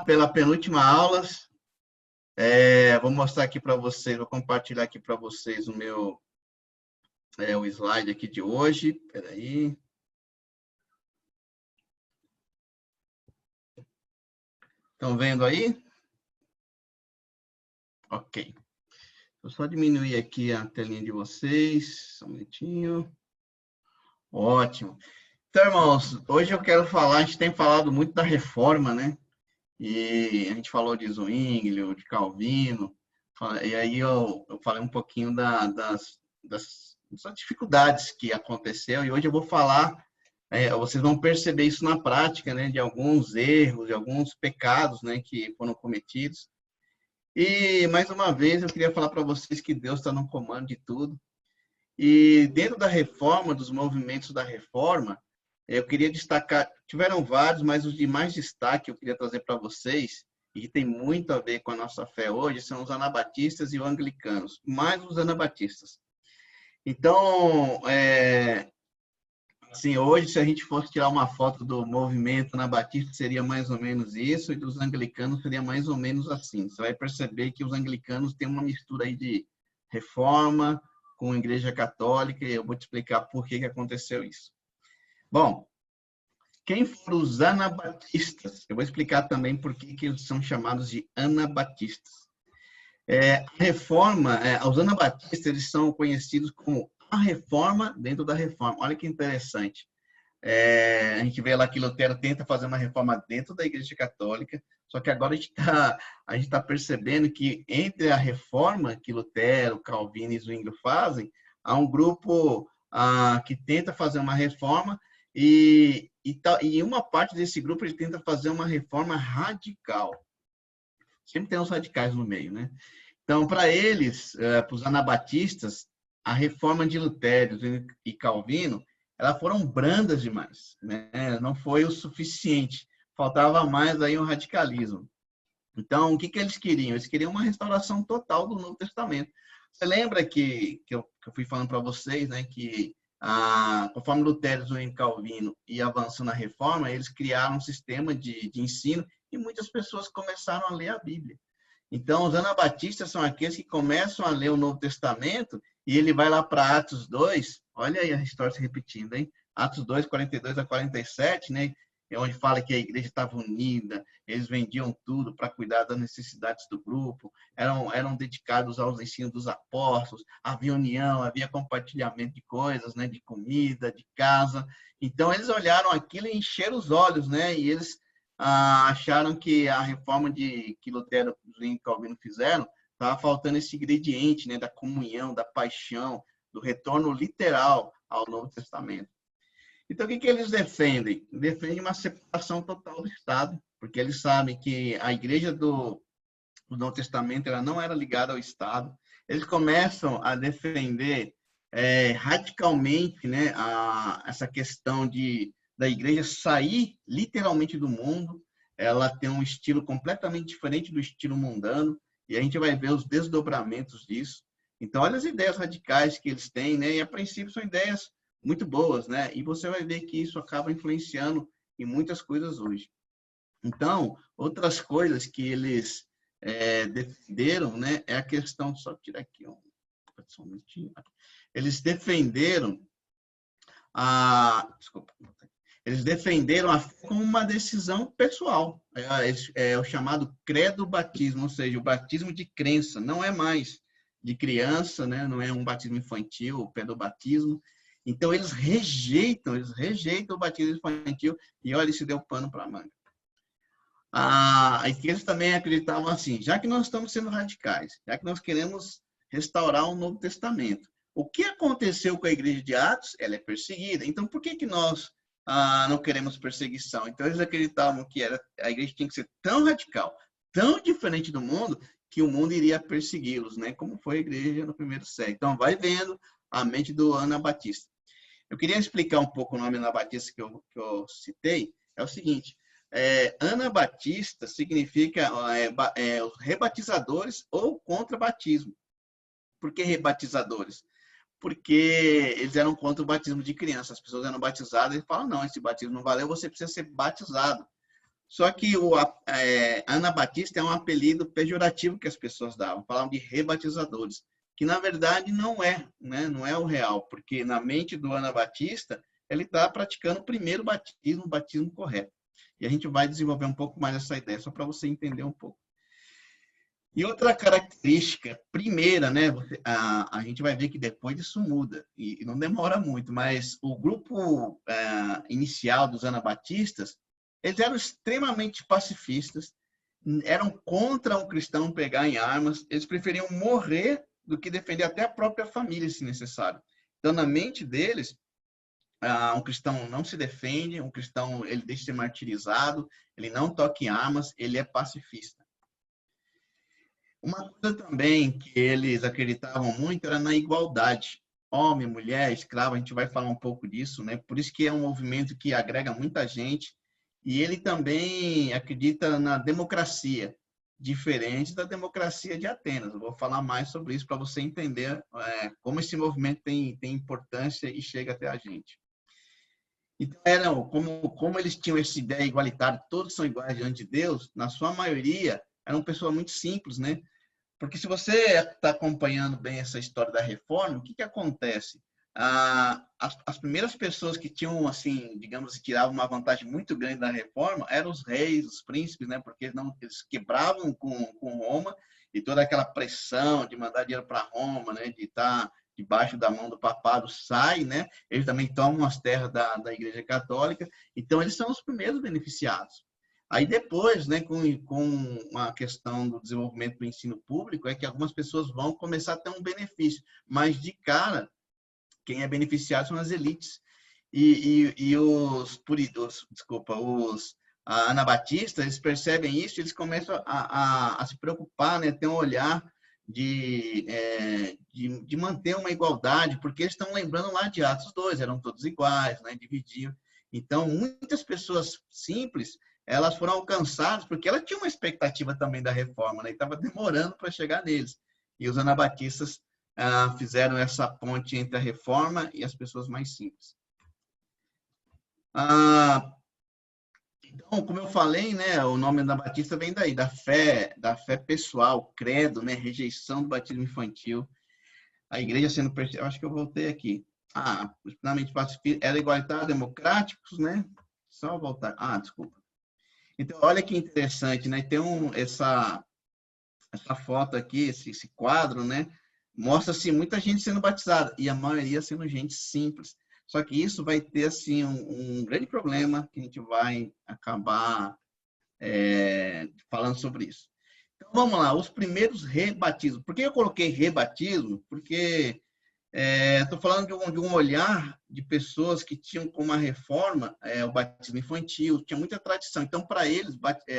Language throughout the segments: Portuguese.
pela penúltima aula. Vou mostrar aqui para vocês, vou compartilhar aqui para vocês o slide aqui de hoje. Espera aí. Estão vendo aí? Ok. Vou só diminuir aqui a telinha de vocês. Só um minutinho. Ótimo. Então, irmãos, hoje eu quero falar, a gente tem falado muito da reforma, né? E a gente falou de Zwinglio, de Calvino, e aí eu falei um pouquinho das dificuldades que aconteceu, e hoje eu vou falar, vocês vão perceber isso na prática, né, de alguns erros, de alguns pecados, né, que foram cometidos. E, mais uma vez, eu queria falar para vocês que Deus está no comando de tudo. E dentro da reforma, dos movimentos da reforma, eu queria destacar, tiveram vários, mas os de mais destaque eu queria trazer para vocês, e que tem muito a ver com a nossa fé hoje, são os anabatistas e os anglicanos, mais os anabatistas. Então, assim, hoje, se a gente fosse tirar uma foto do movimento anabatista, seria mais ou menos isso, e dos anglicanos seria mais ou menos assim. Você vai perceber que os anglicanos têm uma mistura aí de reforma com a Igreja Católica, e eu vou te explicar por que aconteceu isso. Bom, quem foram os anabatistas? Eu vou explicar também por que eles são chamados de anabatistas. A reforma, os anabatistas, eles são conhecidos como a reforma dentro da reforma. Olha que interessante. A gente vê lá que Lutero tenta fazer uma reforma dentro da Igreja Católica, só que agora a gente tá percebendo que entre a reforma que Lutero, Calvino e Zwinglio fazem, há um grupo que tenta fazer uma reforma e uma parte desse grupo ele tenta fazer uma reforma radical. Sempre tem os radicais no meio, né? Então, para eles, para os anabatistas, a reforma de Lutero e Calvino, elas foram brandas demais, né? Não foi o suficiente, faltava mais aí um radicalismo. Então, o que eles queriam? Eles queriam uma restauração total do Novo Testamento. Você lembra que eu fui falando para vocês, né, que conforme Lutero e Calvino ia avançando na reforma, eles criaram um sistema de ensino e muitas pessoas começaram a ler a Bíblia. Então, os anabatistas são aqueles que começam a ler o Novo Testamento e ele vai lá para Atos 2, olha aí a história se repetindo, hein? Atos 2, 42 a 47, né? É onde fala que a igreja estava unida, eles vendiam tudo para cuidar das necessidades do grupo, eram dedicados aos ensinos dos apóstolos, havia união, havia compartilhamento de coisas, né? De comida, de casa. Então, eles olharam aquilo e encheram os olhos, né? E eles acharam que a reforma que Lutero e Calvino fizeram estava faltando esse ingrediente, né, da comunhão, da paixão, do retorno literal ao Novo Testamento. Então, o que eles defendem? Defendem uma separação total do Estado, porque eles sabem que a igreja do Novo Testamento ela não era ligada ao Estado. Eles começam a defender radicalmente, né, essa questão da igreja sair literalmente do mundo. Ela tem um estilo completamente diferente do estilo mundano, e a gente vai ver os desdobramentos disso. Então, olha as ideias radicais que eles têm, né? E a princípio são ideias muito boas, né? E você vai ver que isso acaba influenciando em muitas coisas hoje. Então, outras coisas que eles defenderam, né? É a questão, só tirar aqui um minutinho. Eles defenderam eles defenderam a fé como uma decisão pessoal. É o chamado credo batismo, ou seja, o batismo de crença. Não é mais de criança, né? Não é um batismo infantil, o pedobatismo. Então, eles rejeitam o batismo infantil e, olha, isso deu pano para a manga. Eles também acreditavam assim, já que nós estamos sendo radicais, já que nós queremos restaurar o Novo Testamento, o que aconteceu com a igreja de Atos? Ela é perseguida. Então, por que nós não queremos perseguição? Então, eles acreditavam que a igreja tinha que ser tão radical, tão diferente do mundo, que o mundo iria persegui-los, né? Como foi a igreja no primeiro século. Então, vai vendo a mente do anabatista. Eu queria explicar um pouco o nome anabatista que eu citei. É o seguinte, anabatista significa os rebatizadores ou contra-batismo. Por que rebatizadores? Porque eles eram contra o batismo de criança. As pessoas eram batizadas e falam, não, esse batismo não valeu, você precisa ser batizado. Só que Anabatista é um apelido pejorativo que as pessoas davam, falavam de rebatizadores, que na verdade não é, né? Não é o real, porque na mente do Anabatista, ele está praticando o primeiro batismo, o batismo correto. E a gente vai desenvolver um pouco mais essa ideia, só para você entender um pouco. E outra característica, primeira, né? A gente vai ver que depois isso muda, e não demora muito, mas o grupo inicial dos anabatistas, eles eram extremamente pacifistas, eram contra um cristão pegar em armas, eles preferiam morrer do que defender até a própria família, se necessário. Então, na mente deles, um cristão não se defende, um cristão ele deixa de ser martirizado, ele não toca em armas, ele é pacifista. Uma coisa também que eles acreditavam muito era na igualdade. Homem, mulher, escravo, a gente vai falar um pouco disso, né? Por isso que é um movimento que agrega muita gente. E ele também acredita na democracia, diferente da democracia de Atenas. Eu vou falar mais sobre isso para você entender como esse movimento tem importância e chega até a gente. Então, como eles tinham essa ideia igualitária, todos são iguais diante de Deus, na sua maioria, eram pessoas muito simples, né? Porque se você está acompanhando bem essa história da reforma, o que acontece? As primeiras pessoas que tinham, assim, digamos, tiravam uma vantagem muito grande da reforma eram os reis, os príncipes, né? Porque eles quebravam com Roma e toda aquela pressão de mandar dinheiro para Roma, né? De estar debaixo da mão do papado sai, né? Eles também tomam as terras da Igreja Católica, então eles são os primeiros beneficiados. Aí depois, né, com a questão do desenvolvimento do ensino público, é que algumas pessoas vão começar a ter um benefício, mas de cara, quem é beneficiado são as elites. E os anabatistas, eles percebem isso, eles começam a se preocupar, né, ter um olhar de manter uma igualdade, porque eles estão lembrando lá de Atos 2, eram todos iguais, né, dividiam. Então, muitas pessoas simples, elas foram alcançadas porque ela tinha uma expectativa também da reforma, né, e estava demorando para chegar neles. E os anabatistas fizeram essa ponte entre a reforma e as pessoas mais simples. Então, como eu falei, né, o nome anabatista vem daí, da fé pessoal, credo, né, rejeição do batismo infantil. A igreja sendo perseguida, acho que eu voltei aqui. Plenamente pacifista, era igualitário, democráticos, né? Só voltar. Desculpa. Então, olha que interessante, né? Tem essa foto aqui, esse quadro, né? Mostra-se muita gente sendo batizada e a maioria sendo gente simples. Só que isso vai ter, assim, um grande problema que a gente vai acabar falando sobre isso. Então, vamos lá, os primeiros rebatismos. Por que eu coloquei rebatismo? Porque estou falando de um olhar de pessoas que tinham como a reforma o batismo infantil, tinha muita tradição. Então, para eles,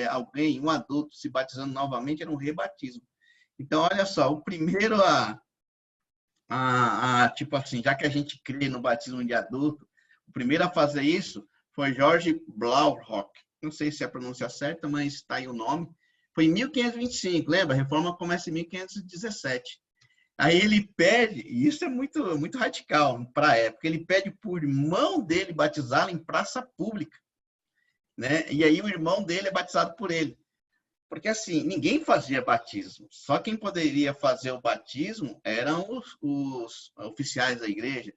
alguém, um adulto, se batizando novamente era um rebatismo. Então, olha só, o primeiro tipo assim, já que a gente crê no batismo de adulto, o primeiro a fazer isso foi George Blaurock. Não sei se é a pronúncia certa, mas está aí o nome. Foi em 1525, lembra? A reforma começa em 1517. Aí ele pede, e isso é muito, muito radical para a época, ele pede para o irmão dele batizá-lo em praça pública, né? E aí o irmão dele é batizado por ele. Porque assim, ninguém fazia batismo, só quem poderia fazer o batismo eram os oficiais da igreja.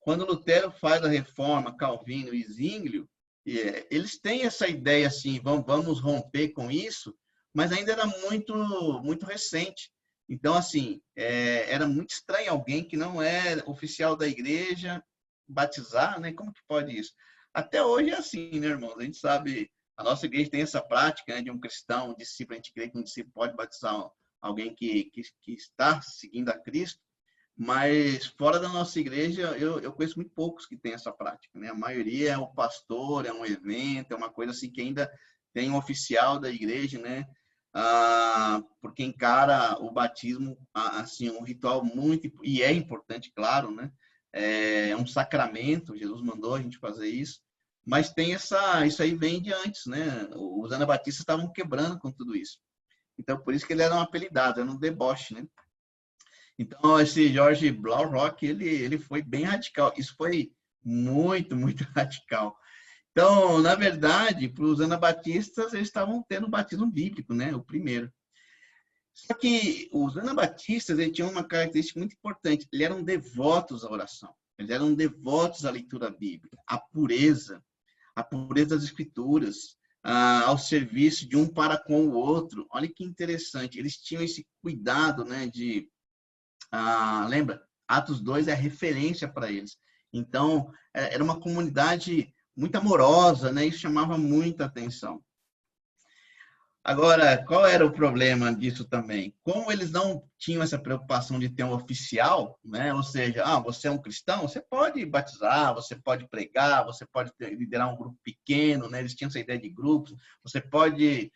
Quando Lutero faz a reforma, Calvino e Zwinglio, eles têm essa ideia assim, vamos romper com isso, mas ainda era muito, muito recente. Então, assim, era muito estranho alguém que não é oficial da igreja batizar, né? Como que pode isso? Até hoje é assim, né, irmãos? A gente sabe, a nossa igreja tem essa prática, né, de um cristão, um discípulo, a gente crê que um discípulo pode batizar alguém que está seguindo a Cristo, mas fora da nossa igreja, eu conheço muito poucos que têm essa prática, né? A maioria é o pastor, é um evento, é uma coisa assim que ainda tem um oficial da igreja, né? Porque encara o batismo assim um ritual muito e é importante, claro, né? É um sacramento, Jesus mandou a gente fazer isso, mas tem isso aí vem de antes, né? Os anabatistas estavam quebrando com tudo isso, então por isso que ele era um apelidado, era um deboche, né? Então esse George Blaurock ele foi bem radical, isso foi muito, muito radical. Então, na verdade, para os anabatistas, eles estavam tendo o batismo bíblico, né? O primeiro. Só que os anabatistas, eles tinham uma característica muito importante. Eles eram devotos à oração. Eles eram devotos à leitura bíblica, a pureza das escrituras, ao serviço de um para com o outro. Olha que interessante. Eles tinham esse cuidado, né, de... lembra? Atos 2 é a referência para eles. Então, era uma comunidade muito amorosa, né? Isso chamava muita atenção. Agora, qual era o problema disso também? Como eles não tinham essa preocupação de ter um oficial, né? Ou seja, você é um cristão, você pode batizar, você pode pregar, você pode liderar um grupo pequeno, né? Eles tinham essa ideia de grupos, você pode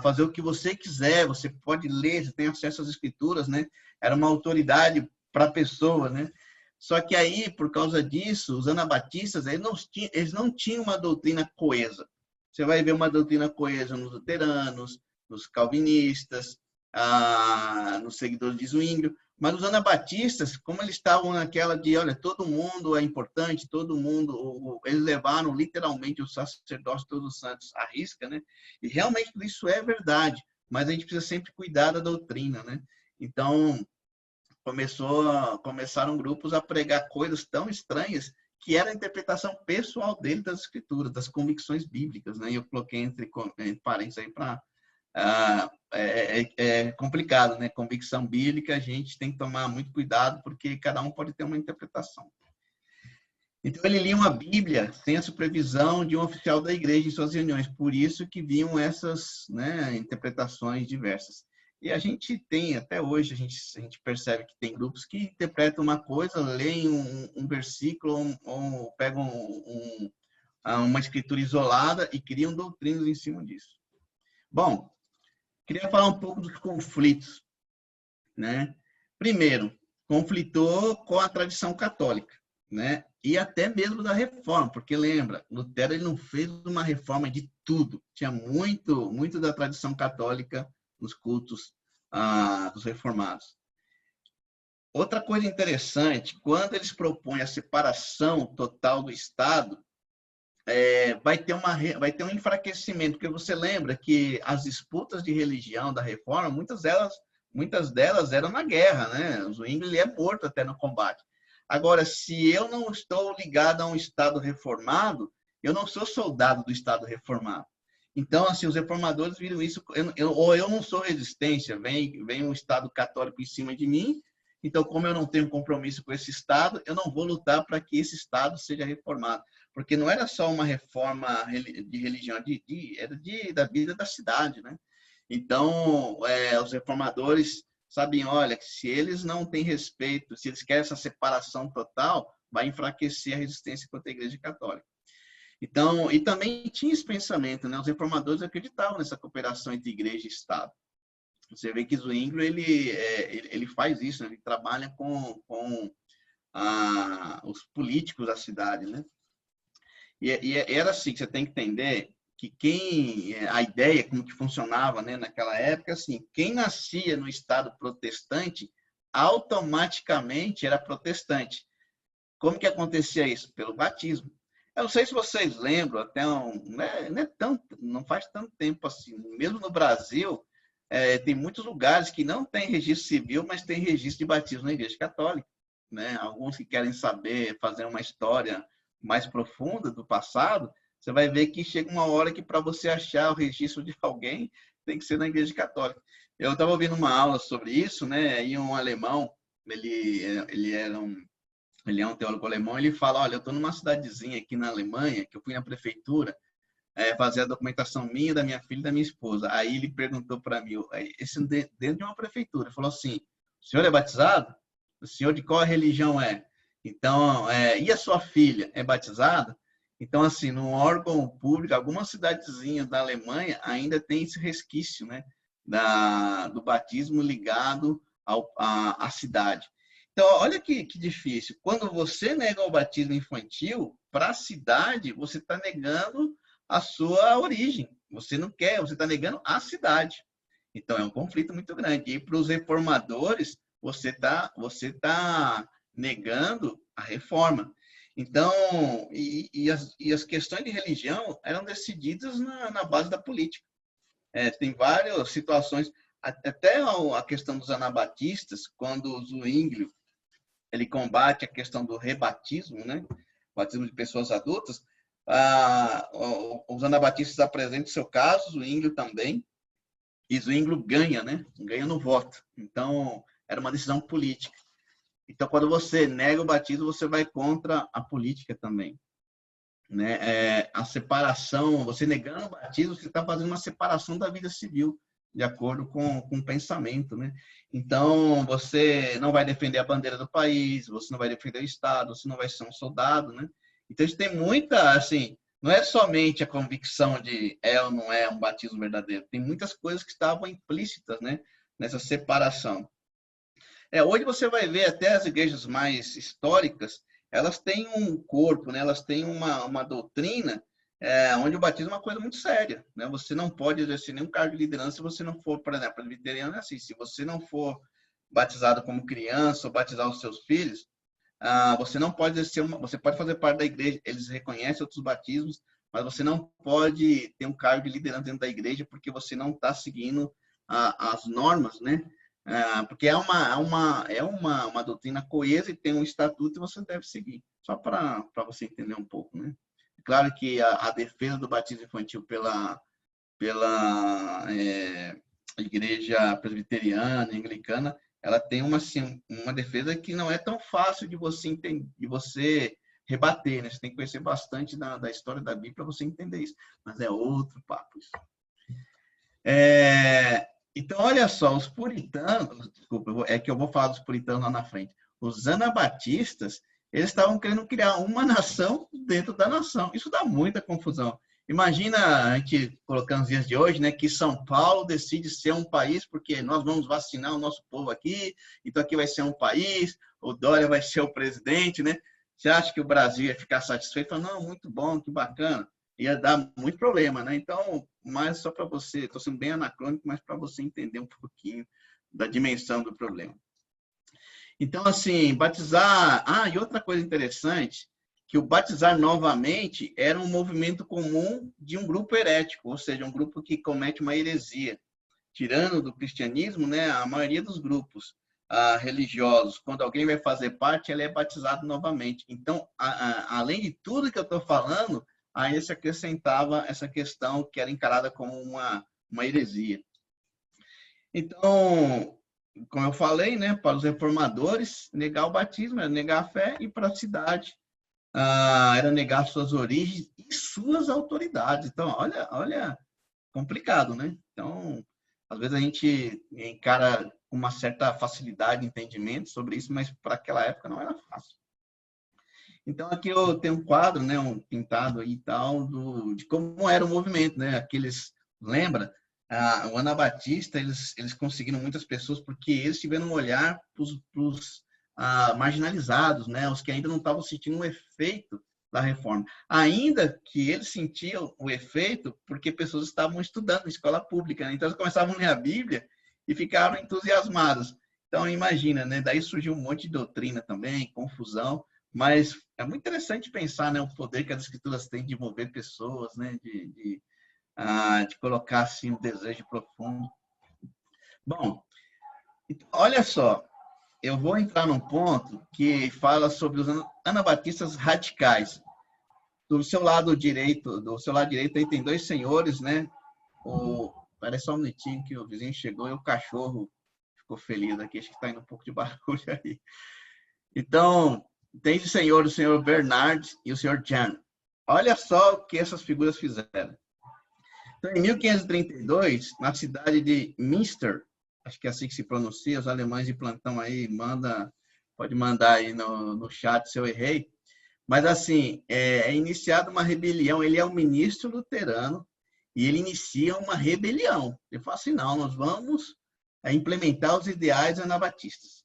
fazer o que você quiser, você pode ler, você tem acesso às escrituras, né? Era uma autoridade para a pessoa, né? Só que aí, por causa disso, os anabatistas, eles não tinham uma doutrina coesa. Você vai ver uma doutrina coesa nos luteranos, nos calvinistas, nos seguidores de Zwinglio, mas os anabatistas, como eles estavam naquela de, olha, todo mundo é importante, todo mundo, eles levaram literalmente o sacerdócio de todos os santos à risca, né? E realmente isso é verdade, mas a gente precisa sempre cuidar da doutrina, né? Então, começaram grupos a pregar coisas tão estranhas que era a interpretação pessoal dele das escrituras, das convicções bíblicas, né? E eu coloquei entre parênteses aí para... é complicado, né? Convicção bíblica, a gente tem que tomar muito cuidado, porque cada um pode ter uma interpretação. Então, ele lia uma Bíblia sem a supervisão de um oficial da igreja em suas reuniões, por isso que vinham essas, né, interpretações diversas. E a gente tem, até hoje, a gente percebe que tem grupos que interpretam uma coisa, leem um versículo, ou pegam uma escritura isolada e criam doutrinas em cima disso. Bom, queria falar um pouco dos conflitos, né? Primeiro, conflitou com a tradição católica, né? E até mesmo da reforma, porque lembra, Lutero ele não fez uma reforma de tudo, tinha muito da tradição católica nos cultos dos reformados. Outra coisa interessante, quando eles propõem a separação total do Estado, vai ter um enfraquecimento, porque você lembra que as disputas de religião da reforma, muitas delas eram na guerra, né? O Zwingli ele é morto até no combate. Agora, se eu não estou ligado a um Estado reformado, eu não sou soldado do Estado reformado. Então, assim, os reformadores viram isso, ou eu não sou resistência, vem um Estado católico em cima de mim, então, como eu não tenho compromisso com esse Estado, eu não vou lutar para que esse Estado seja reformado. Porque não era só uma reforma de religião, era da vida da cidade, né? Então, os reformadores sabiam, olha, que se eles não têm respeito, se eles querem essa separação total, vai enfraquecer a resistência contra a Igreja Católica. Então, e também tinha esse pensamento, né? Os reformadores acreditavam nessa cooperação entre igreja e Estado. Você vê que Zwinglio, ele faz isso, né? Ele trabalha com os políticos da cidade, né? E era assim, que você tem que entender que a ideia, como que funcionava, né, naquela época, assim, quem nascia no Estado protestante, automaticamente era protestante. Como que acontecia isso? Pelo batismo. Eu não sei se vocês lembram, não faz tanto tempo assim, mesmo no Brasil, tem muitos lugares que não tem registro civil, mas tem registro de batismo na Igreja Católica, né? Alguns que querem saber, fazer uma história mais profunda do passado, você vai ver que chega uma hora que para você achar o registro de alguém, tem que ser na Igreja Católica. Eu estava ouvindo uma aula sobre isso, né? E um alemão, ele é um teólogo alemão, ele fala, olha, eu estou numa cidadezinha aqui na Alemanha, que eu fui na prefeitura fazer a documentação minha, da minha filha e da minha esposa. Aí ele perguntou para mim, dentro de uma prefeitura, ele falou assim, o senhor é batizado? O senhor de qual religião é? Então, e a sua filha é batizada? Então, assim, no órgão público, algumas cidadezinhas da Alemanha ainda tem esse resquício, né, do batismo ligado à cidade. Então, olha que difícil. Quando você nega o batismo infantil, para a cidade, você está negando a sua origem. Você não quer, você está negando a cidade. Então, é um conflito muito grande. E para os reformadores, você tá negando a reforma. Então, as questões de religião eram decididas na base da política. Tem várias situações, até a questão dos anabatistas, quando o Zwinglio ele combate a questão do rebatismo, né? Batismo de pessoas adultas, os anabatistas apresentam seu caso, Zwinglio também, e Zwinglio ganha, né? Ganha no voto. Então, era uma decisão política. Então, quando você nega o batismo, você vai contra a política também. Né? A separação, você negando o batismo, você está fazendo uma separação da vida civil, de acordo com o pensamento. Né? Então, você não vai defender a bandeira do país, você não vai defender o Estado, você não vai ser um soldado. Né? Então, isso tem muita, assim, não é somente a convicção de ou não é um batismo verdadeiro, tem muitas coisas que estavam implícitas, né, nessa separação. Hoje você vai ver até as igrejas mais históricas, elas têm um corpo, né? Elas têm uma doutrina onde o batismo é uma coisa muito séria. Né? Você não pode exercer nenhum cargo de liderança se você não for, por exemplo, presbiteriano é assim, se você não for batizado como criança ou batizar os seus filhos, você não pode exercer você pode fazer parte da igreja, eles reconhecem outros batismos, mas você não pode ter um cargo de liderança dentro da igreja porque você não está seguindo as normas, né? Porque é uma doutrina coesa e tem um estatuto e você deve seguir. Só para você entender um pouco, né? Claro que a defesa do batismo infantil pela igreja presbiteriana, anglicana, ela tem uma defesa que não é tão fácil de você entender, de você rebater, né? Você tem que conhecer bastante da história da Bíblia para você entender isso. Mas é outro papo isso. Então, olha só, os puritanos, desculpa, é que eu vou falar dos puritanos lá na frente. Os anabatistas, eles estavam querendo criar uma nação dentro da nação. Isso dá muita confusão. Imagina a gente colocando os dias de hoje, né, que São Paulo decide ser um país porque nós vamos vacinar o nosso povo aqui, então aqui vai ser um país, o Dória vai ser o presidente, né? Você acha que o Brasil ia ficar satisfeito? Não, muito bom, que bacana. Ia dar muito problema, né? Então, mas só para você, estou sendo bem anacrônico, mas para você entender um pouquinho da dimensão do problema. Então, assim, batizar... e outra coisa interessante, que o batizar novamente era um movimento comum de um grupo herético, ou seja, um grupo que comete uma heresia. Tirando do cristianismo, né, a maioria dos grupos religiosos, quando alguém vai fazer parte, ele é batizado novamente. Então, além de tudo que eu estou falando, ainda se acrescentava essa questão que era encarada como uma heresia. Então, como eu falei, né, para os reformadores, negar o batismo era negar a fé, e para a cidade era negar suas origens e suas autoridades. Então, olha, complicado, né? Então, às vezes a gente encara com uma certa facilidade de entendimento sobre isso, mas para aquela época não era fácil. Então, aqui eu tenho um quadro, né, um pintado aí e tal, de como era o movimento, né? Aqueles, lembra? O Anabatista, eles conseguiram muitas pessoas porque eles tiveram um olhar para os marginalizados, né? Os que ainda não estavam sentindo o efeito da reforma. Ainda que eles sentiam o efeito porque pessoas estavam estudando em escola pública, né? Então, eles começavam a ler a Bíblia e ficaram entusiasmados. Então, imagina, né? Daí surgiu um monte de doutrina também, confusão, mas é muito interessante pensar, né, o poder que as escrituras têm de mover pessoas, né, de colocar assim um desejo profundo. Bom, então, olha só, eu vou entrar num ponto que fala sobre os anabatistas radicais. Do seu lado direito aí tem dois senhores, né? Parece só um minutinho que o vizinho chegou e o cachorro ficou feliz aqui, acho que está indo um pouco de barulho aí. Então, tem o senhor Bernard e o senhor Jan. Olha só o que essas figuras fizeram. Então, em 1532, na cidade de Münster, acho que é assim que se pronuncia, os alemães de plantão aí, pode mandar aí no chat se eu errei. Mas, assim, é iniciada uma rebelião. Ele é um ministro luterano e ele inicia uma rebelião. Ele fala assim, não, nós vamos implementar os ideais anabatistas.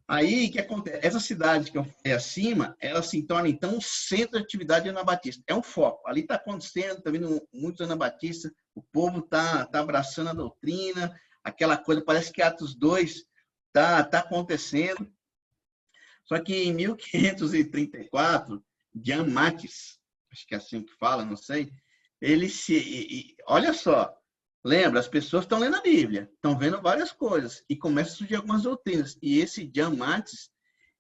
Aí, o que acontece? Essa cidade que eu falei acima, ela se torna, então, um centro de atividade anabatista. É um foco. Ali está acontecendo, está vindo muitos anabatistas, o povo está abraçando a doutrina, aquela coisa, parece que Atos 2 está acontecendo. Só que em 1534, Jan Matthys, acho que é assim que fala, não sei, olha só, lembra, as pessoas estão lendo a Bíblia, estão vendo várias coisas, e começam a surgir algumas doutrinas. E esse Jan Matthys,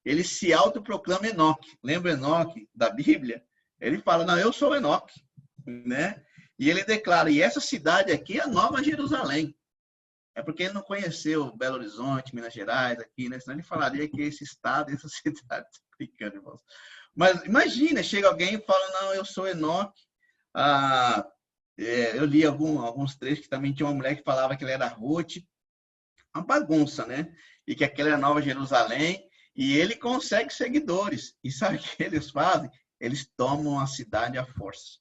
ele se autoproclama Enoque. Lembra Enoque da Bíblia? Ele fala, não, eu sou Enoque, né? E ele declara, e essa cidade aqui é a Nova Jerusalém. É porque ele não conheceu Belo Horizonte, Minas Gerais, aqui, né? Senão ele falaria que esse estado, essa cidade, brincando, irmãos. Mas imagina, chega alguém e fala, não, eu sou Enoque. Eu li alguns trechos que também tinha uma mulher que falava que ela era Ruth. Uma bagunça, né? E que aquela é a Nova Jerusalém. E ele consegue seguidores. E sabe o que eles fazem? Eles tomam a cidade à força.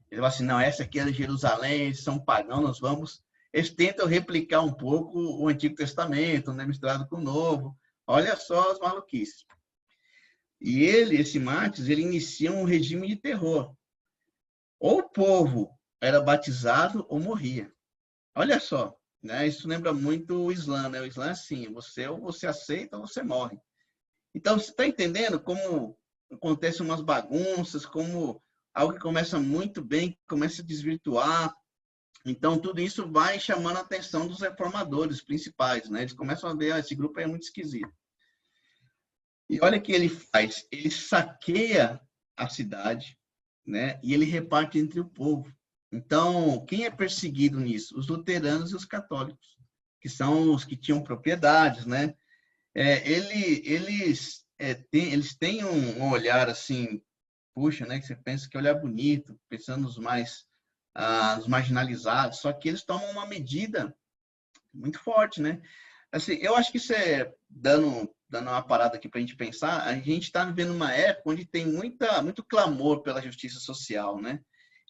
Ele fala assim, não, essa aqui é Jerusalém, eles são pagãos, nós vamos... Eles tentam replicar um pouco o Antigo Testamento, né, misturado com o Novo. Olha só as maluquices. E esse Matthys, ele inicia um regime de terror. Ou o povo era batizado ou morria. Olha só, né? Isso lembra muito o Islã, né? O Islã é assim, ou você aceita ou você morre. Então, você está entendendo como acontecem umas bagunças, como algo que começa muito bem, começa a desvirtuar. Então, tudo isso vai chamando a atenção dos reformadores principais, né? Eles começam a ver, esse grupo é muito esquisito. E olha o que ele faz, ele saqueia a cidade, né? E ele reparte entre o povo. Então, quem é perseguido nisso? Os luteranos e os católicos, que são os que tinham propriedades, né? Eles têm um olhar assim, puxa, né? Que você pensa que olhar bonito, pensando nos marginalizados, só que eles tomam uma medida muito forte, né? Assim, eu acho que isso dando uma parada aqui para a gente pensar, a gente está vivendo uma época onde tem muito clamor pela justiça social, né?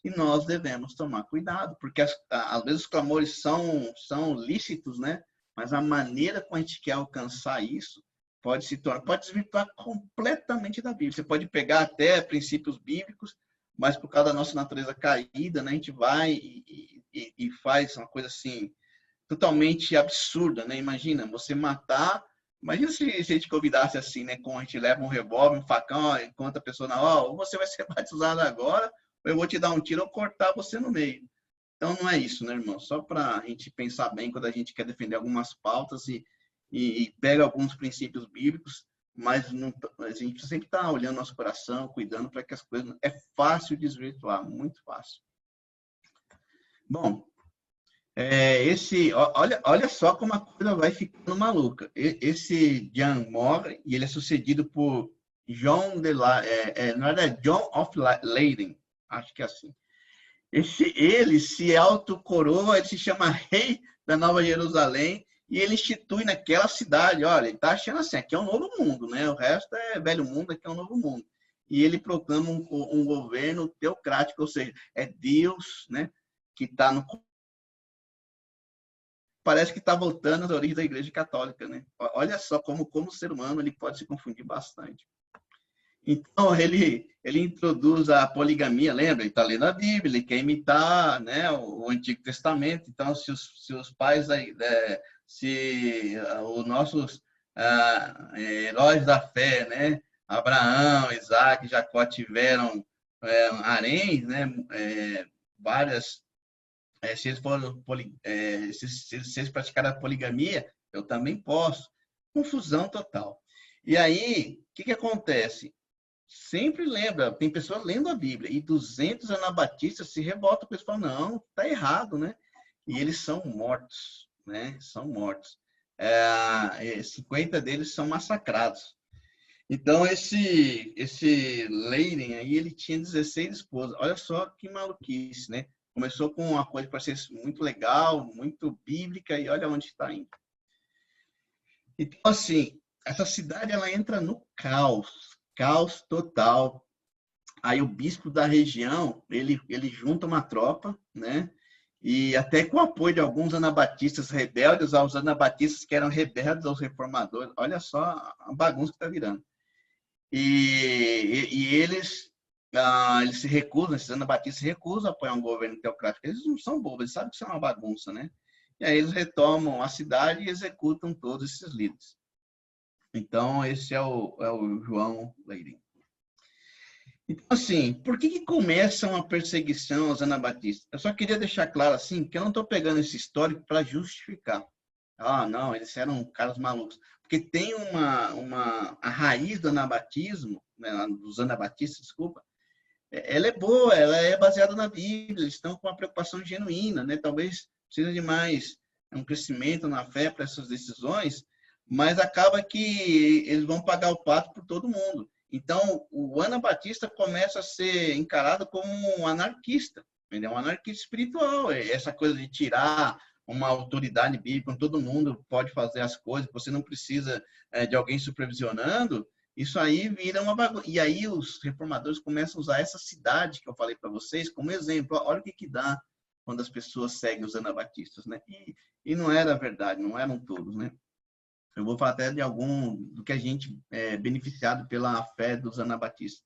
E nós devemos tomar cuidado, porque às vezes os clamores são lícitos, né? Mas a maneira como a gente quer alcançar isso pode desvirtuar completamente da Bíblia. Você pode pegar até princípios bíblicos, mas por causa da nossa natureza caída, né? A gente vai e faz uma coisa assim totalmente absurda, né? Imagina você matar. Imagina se a gente convidasse assim, né? Como a gente leva um revólver, um facão, ó, enquanto a pessoa na ou você vai ser batizado agora, ou eu vou te dar um tiro ou cortar você no meio. Então não é isso, né, irmão? Só para a gente pensar bem quando a gente quer defender algumas pautas e pega alguns princípios bíblicos, mas não, a gente sempre está olhando nosso coração, cuidando para que as coisas... É fácil desvirtuar, muito fácil. Bom, olha só como a coisa vai ficando maluca. Esse Jan morre e ele é sucedido por John não era John of Leyden, acho que é assim. Ele se autocoroa, ele se chama rei da Nova Jerusalém e ele institui naquela cidade, olha, ele está achando assim, aqui é um novo mundo, né? O resto é velho mundo, aqui é um novo mundo. E ele proclama um governo teocrático, ou seja, é Deus, né, que está no... Parece que está voltando às origens da Igreja Católica, né? Olha só como o ser humano ele pode se confundir bastante. Então, ele introduz a poligamia, lembra? Ele está lendo a Bíblia, ele quer imitar, né, o Antigo Testamento. Então, se os pais, se os nossos heróis da fé, né, Abraão, Isaac, Jacó tiveram haréns, né, várias... se eles praticaram a poligamia, eu também posso. Confusão total. E aí, o que acontece? Sempre lembra, tem pessoas lendo a Bíblia e 200 anabatistas se revoltam com isso, falam, não, está errado, né? E eles são mortos, né? São mortos. 50 deles são massacrados. Então, esse Leiden aí, ele tinha 16 esposas. Olha só que maluquice, né? Começou com uma coisa que parecia muito legal, muito bíblica, e olha onde está indo. Então, assim, essa cidade, ela entra no caos total. Aí o bispo da região, ele junta uma tropa, né? E até com o apoio de alguns anabatistas rebeldes aos anabatistas que eram rebeldes aos reformadores. Olha só a bagunça que está virando. E eles se recusam, esses anabatistas se recusam a apoiar um governo teocrático. Eles não são bobos, eles sabem que isso é uma bagunça, né? E aí eles retomam a cidade e executam todos esses líderes. Então, esse é o João Leirinho. Então, assim, por que começa uma perseguição aos anabatistas? Eu só queria deixar claro, assim, que eu não estou pegando esse histórico para justificar. Ah, não, eles eram caras malucos. Porque tem a raiz do anabatismo, né, dos anabatistas, desculpa, ela é boa, ela é baseada na Bíblia, eles estão com uma preocupação genuína, né? Talvez precisa de mais um crescimento na fé para essas decisões, mas acaba que eles vão pagar o pato por todo mundo. Então, o anabatista começa a ser encarado como um anarquista, entendeu? Um anarquista espiritual. Essa coisa de tirar uma autoridade bíblica, todo mundo pode fazer as coisas, você não precisa de alguém supervisionando, isso aí vira uma bagunça. E aí os reformadores começam a usar essa cidade que eu falei para vocês como exemplo. Olha o que dá quando as pessoas seguem os anabatistas, né? E não era verdade, não eram todos, né? Eu vou falar até de algum do que a gente é beneficiado pela fé dos anabatistas.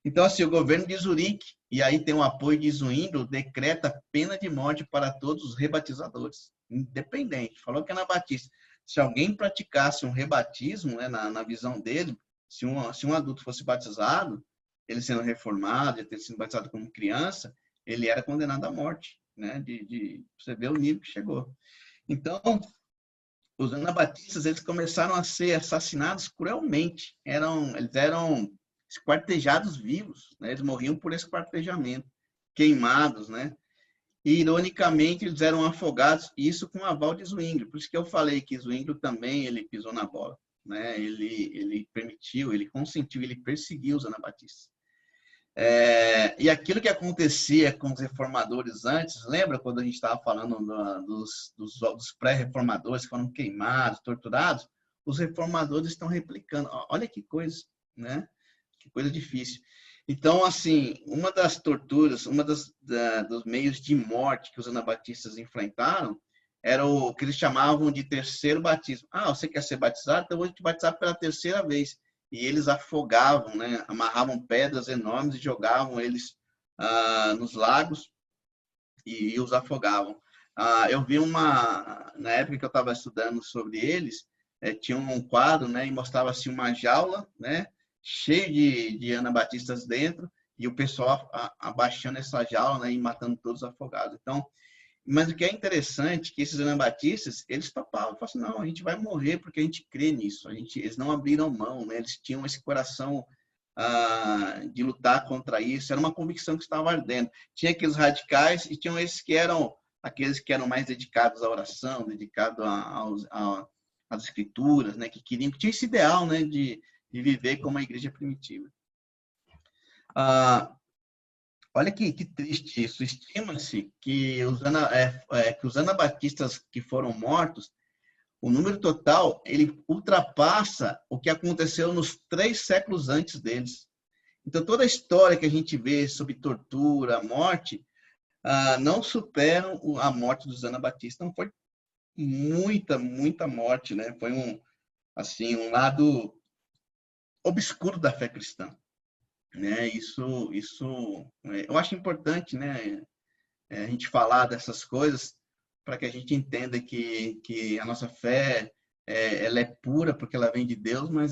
Então, assim, o governo de Zurique, e aí tem o apoio de Zwingli, decreta pena de morte para todos os rebatizadores, independente. Falou que anabatista, se alguém praticasse um rebatismo, né, na visão dele, se um adulto fosse batizado, ele sendo reformado, ele ter sido batizado como criança, ele era condenado à morte, né? Você ver o nível que chegou. Então, os anabatistas, eles começaram a ser assassinados cruelmente. Eles eram esquartejados vivos, né? Eles morriam por esquartejamento, queimados, né? E, ironicamente, eles eram afogados, isso com o aval de Zwingli. Por isso que eu falei que Zwingli também ele pisou na bola, né? Ele permitiu, ele consentiu, ele perseguiu os anabatistas. E aquilo que acontecia com os reformadores antes, lembra quando a gente estava falando dos pré-reformadores que foram queimados, torturados? Os reformadores estão replicando. Olha que coisa, né? Que coisa difícil. Então, assim, uma das torturas, dos meios de morte que os anabatistas enfrentaram era o que eles chamavam de terceiro batismo. Ah, você quer ser batizado? Então eu vou te batizar pela terceira vez. E eles afogavam, né? Amarravam pedras enormes e jogavam eles nos lagos e os afogavam. Eu vi na época que eu estava estudando sobre eles, tinha um quadro, né? E mostrava assim uma jaula, né? Cheio de anabatistas dentro e o pessoal abaixando essa jaula, né? E matando todos afogados. Então, mas o que é interessante é que esses anabatistas, eles topavam, falavam assim, não, a gente vai morrer porque a gente crê nisso. Eles não abriram mão, né? Eles tinham esse coração de lutar contra isso. Era uma convicção que estava ardendo. Tinha aqueles radicais e tinham esses que eram aqueles que eram mais dedicados à oração, dedicados às escrituras, né? Que tinha esse ideal, né? De viver como a igreja primitiva. Olha que triste isso. Estima-se que os anabatistas que foram mortos, o número total, ele ultrapassa o que aconteceu nos 3 séculos antes deles. Então, toda a história que a gente vê sobre tortura, morte, não superam a morte dos anabatistas. Então, foi muita morte, né? Foi um lado obscuro da fé cristã. Né? Isso eu acho importante, né? A gente falar dessas coisas para que a gente entenda que a nossa fé ela é pura porque ela vem de Deus, mas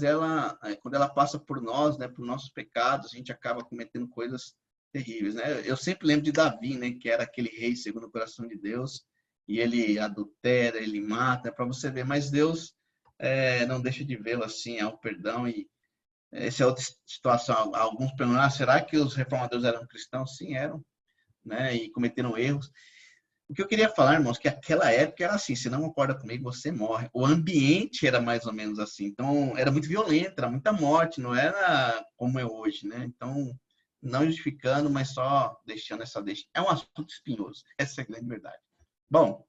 quando ela passa por nós, né, por nossos pecados, a gente acaba cometendo coisas terríveis, né? Eu sempre lembro de Davi, né, que era aquele rei segundo o coração de Deus, e ele adultera, ele mata, para você ver, mas Deus não deixa de vê-lo assim, ao perdão. E essa é outra situação. Alguns perguntam, será que os reformadores eram cristãos? Sim, eram, né? E cometeram erros. O que eu queria falar, irmãos, que aquela época era assim, se não concorda comigo, você morre. O ambiente era mais ou menos assim. Então, era muito violento, era muita morte, não era como é hoje, né? Então, não justificando, mas só deixando essa deixa. É um assunto espinhoso, essa é a grande verdade. Bom,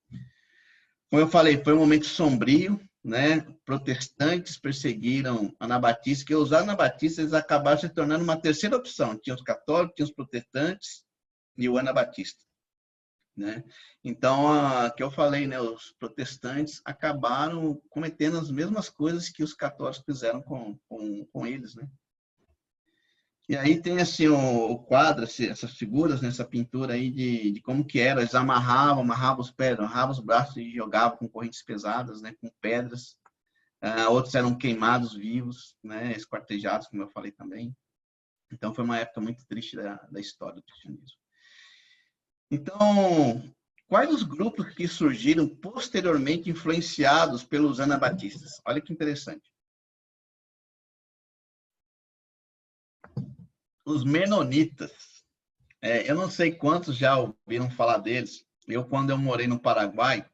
como eu falei, foi um momento sombrio, né? Protestantes perseguiram anabatistas, que os anabatistas eles acabaram se tornando uma terceira opção. Tinha os católicos, tinha os protestantes e o anabatista, né? Então, que eu falei, né? Os protestantes acabaram cometendo as mesmas coisas que os católicos fizeram com eles, né? E aí tem assim o quadro, essas figuras nessa pintura aí de como que era. Eles amarravam os pés, amarravam os braços e jogavam com correntes pesadas, né, com pedras. outros eram queimados vivos, né, esquartejados, como eu falei também. Então, foi uma época muito triste da história do cristianismo. Então, quais os grupos que surgiram posteriormente influenciados pelos anabatistas? Olha que interessante. Os menonitas. Eu não sei quantos já ouviram falar deles. Quando eu morei no Paraguai,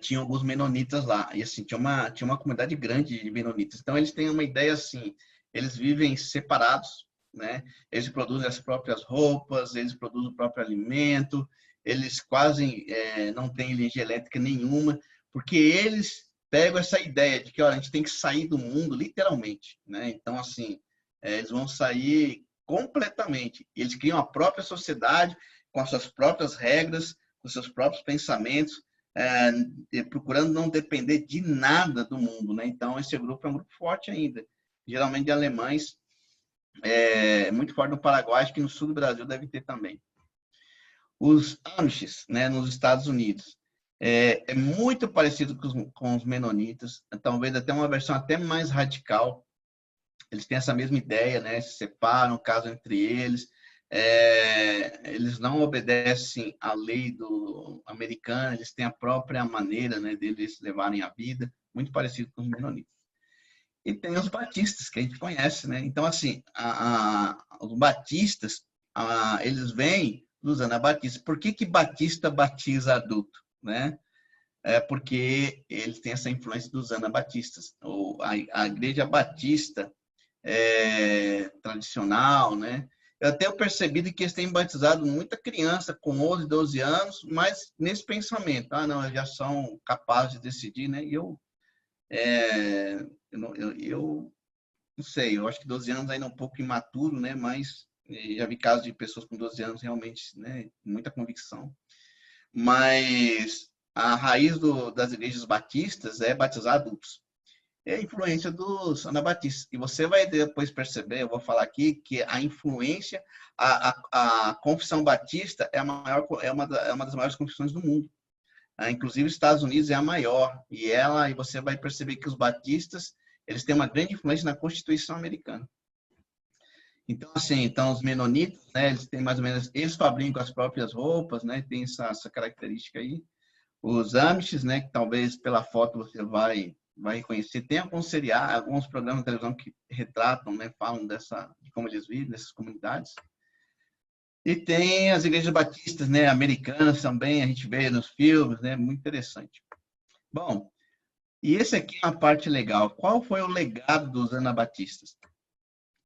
tinha alguns menonitas lá. E assim, tinha uma comunidade grande de menonitas. Então, eles têm uma ideia assim, eles vivem separados, né? Eles produzem as próprias roupas, eles produzem o próprio alimento, eles quase não têm energia elétrica nenhuma, porque eles pegam essa ideia de que, olha, a gente tem que sair do mundo, literalmente, né? Então, assim, eles vão sair completamente. Eles criam a própria sociedade com as suas próprias regras, com os seus próprios pensamentos, procurando não depender de nada do mundo, né? Então, esse grupo é um grupo forte ainda, geralmente de alemães, muito forte no Paraguai, acho que no sul do Brasil deve ter também. Os Amishes, né, nos Estados Unidos, é muito parecido com os menonitas, talvez até uma versão até mais radical. Eles têm essa mesma ideia, né? Se separam, casam entre eles. Eles não obedecem à lei americana, eles têm a própria maneira, né, deles levarem a vida, muito parecido com os menonitas. E tem os batistas, que a gente conhece, né? Então, assim, os batistas, eles vêm dos anabatistas. Por que batista batiza adulto, né? Porque eles têm essa influência dos anabatistas. A igreja batista tradicional, né? Eu percebi que eles têm batizado muita criança com 11, 12 anos, mas nesse pensamento, não, eles já são capazes de decidir, né? E eu não sei, eu acho que 12 anos ainda é um pouco imaturo, né? Mas já vi casos de pessoas com 12 anos realmente, né? Muita convicção. Mas a raiz das igrejas batistas é batizar adultos. É a influência dos anabatistas. E você vai depois perceber, eu vou falar aqui, que a influência, a confissão batista é uma das maiores confissões do mundo. Inclusive, os Estados Unidos é a maior. E você vai perceber que os batistas, eles têm uma grande influência na Constituição americana. Então, assim, os menonitas, né, eles têm mais ou menos, eles fabricam as próprias roupas, né, tem essa característica aí. Os Amishes, né, que talvez pela foto você vai reconhecer, tem alguns programas de televisão que retratam, né, falam de como eles vivem nessas comunidades. E tem as igrejas batistas, né, americanas também, a gente vê nos filmes, né, muito interessante. Bom, e esse aqui é uma parte legal. Qual foi o legado dos anabatistas?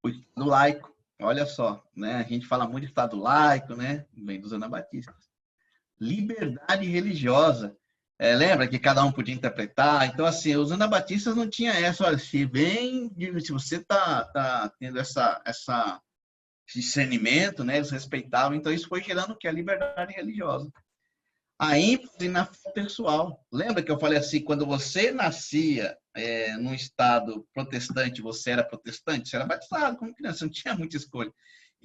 O Estado laico. Olha só, né, a gente fala muito de Estado laico, né, vem dos anabatistas. Liberdade religiosa. Lembra que cada um podia interpretar? Então, assim, os anabatistas não tinha essa, olha, se você está tendo esse discernimento, né, eles respeitavam, então isso foi gerando o que? A liberdade religiosa. A ênfase na fé pessoal. Lembra que eu falei assim, quando você nascia num estado protestante, você era batizado como criança, você não tinha muita escolha.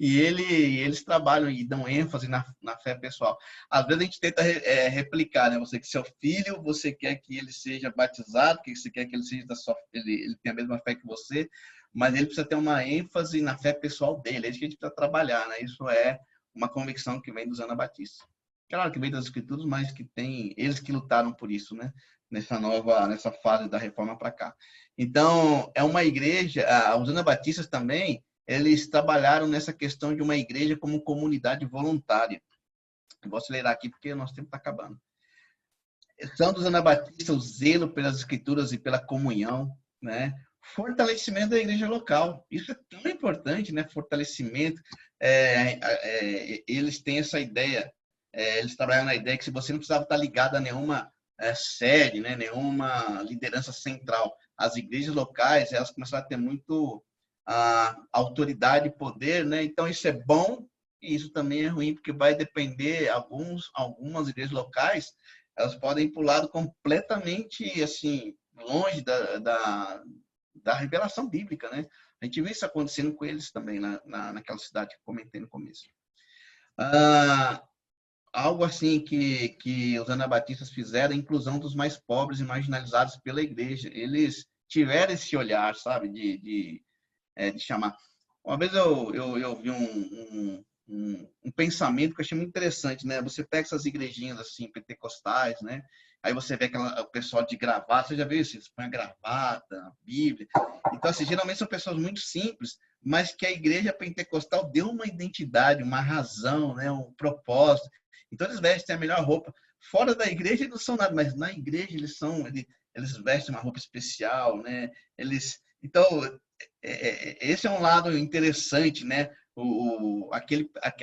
E eles trabalham e dão ênfase na fé pessoal. Às vezes a gente tenta replicar, né? Você que seu filho, você quer que ele seja batizado, que você quer que ele seja ele tenha a mesma fé que você, mas ele precisa ter uma ênfase na fé pessoal dele. É isso que a gente precisa trabalhar, né? Isso é uma convicção que vem dos anabatistas. Claro que vem das escrituras, mas que tem eles que lutaram por isso, né? Nessa fase da reforma para cá. Então, é uma igreja, os anabatistas também, eles trabalharam nessa questão de uma igreja como comunidade voluntária. Eu vou acelerar aqui porque o nosso tempo está acabando. São dos anabatistas o zelo pelas escrituras e pela comunhão, né? Fortalecimento da igreja local. Isso é tão importante, né? Fortalecimento. Eles têm essa ideia, eles trabalham na ideia que se você não precisava estar ligado a nenhuma sede, né? Nenhuma liderança central. As igrejas locais, elas começaram a ter muito autoridade e poder, né? Então, isso é bom e isso também é ruim, porque vai depender, algumas igrejas locais, elas podem ir para o lado completamente, assim, longe da revelação bíblica, né? A gente vê isso acontecendo com eles também naquela cidade que comentei no começo. algo assim que os anabatistas fizeram, a inclusão dos mais pobres e marginalizados pela igreja. Eles tiveram esse olhar, sabe, de chamar. Uma vez eu vi um pensamento que eu achei muito interessante, né? Você pega essas igrejinhas assim, pentecostais, né? Aí você vê o pessoal de gravata, você já viu isso? Eles põem a gravata, a Bíblia. Então, assim, geralmente são pessoas muito simples, mas que a igreja pentecostal deu uma identidade, uma razão, né? Um propósito. Então, eles vestem a melhor roupa. Fora da igreja, eles não são nada, mas na igreja eles vestem uma roupa especial, né? Então, esse é um lado interessante, né?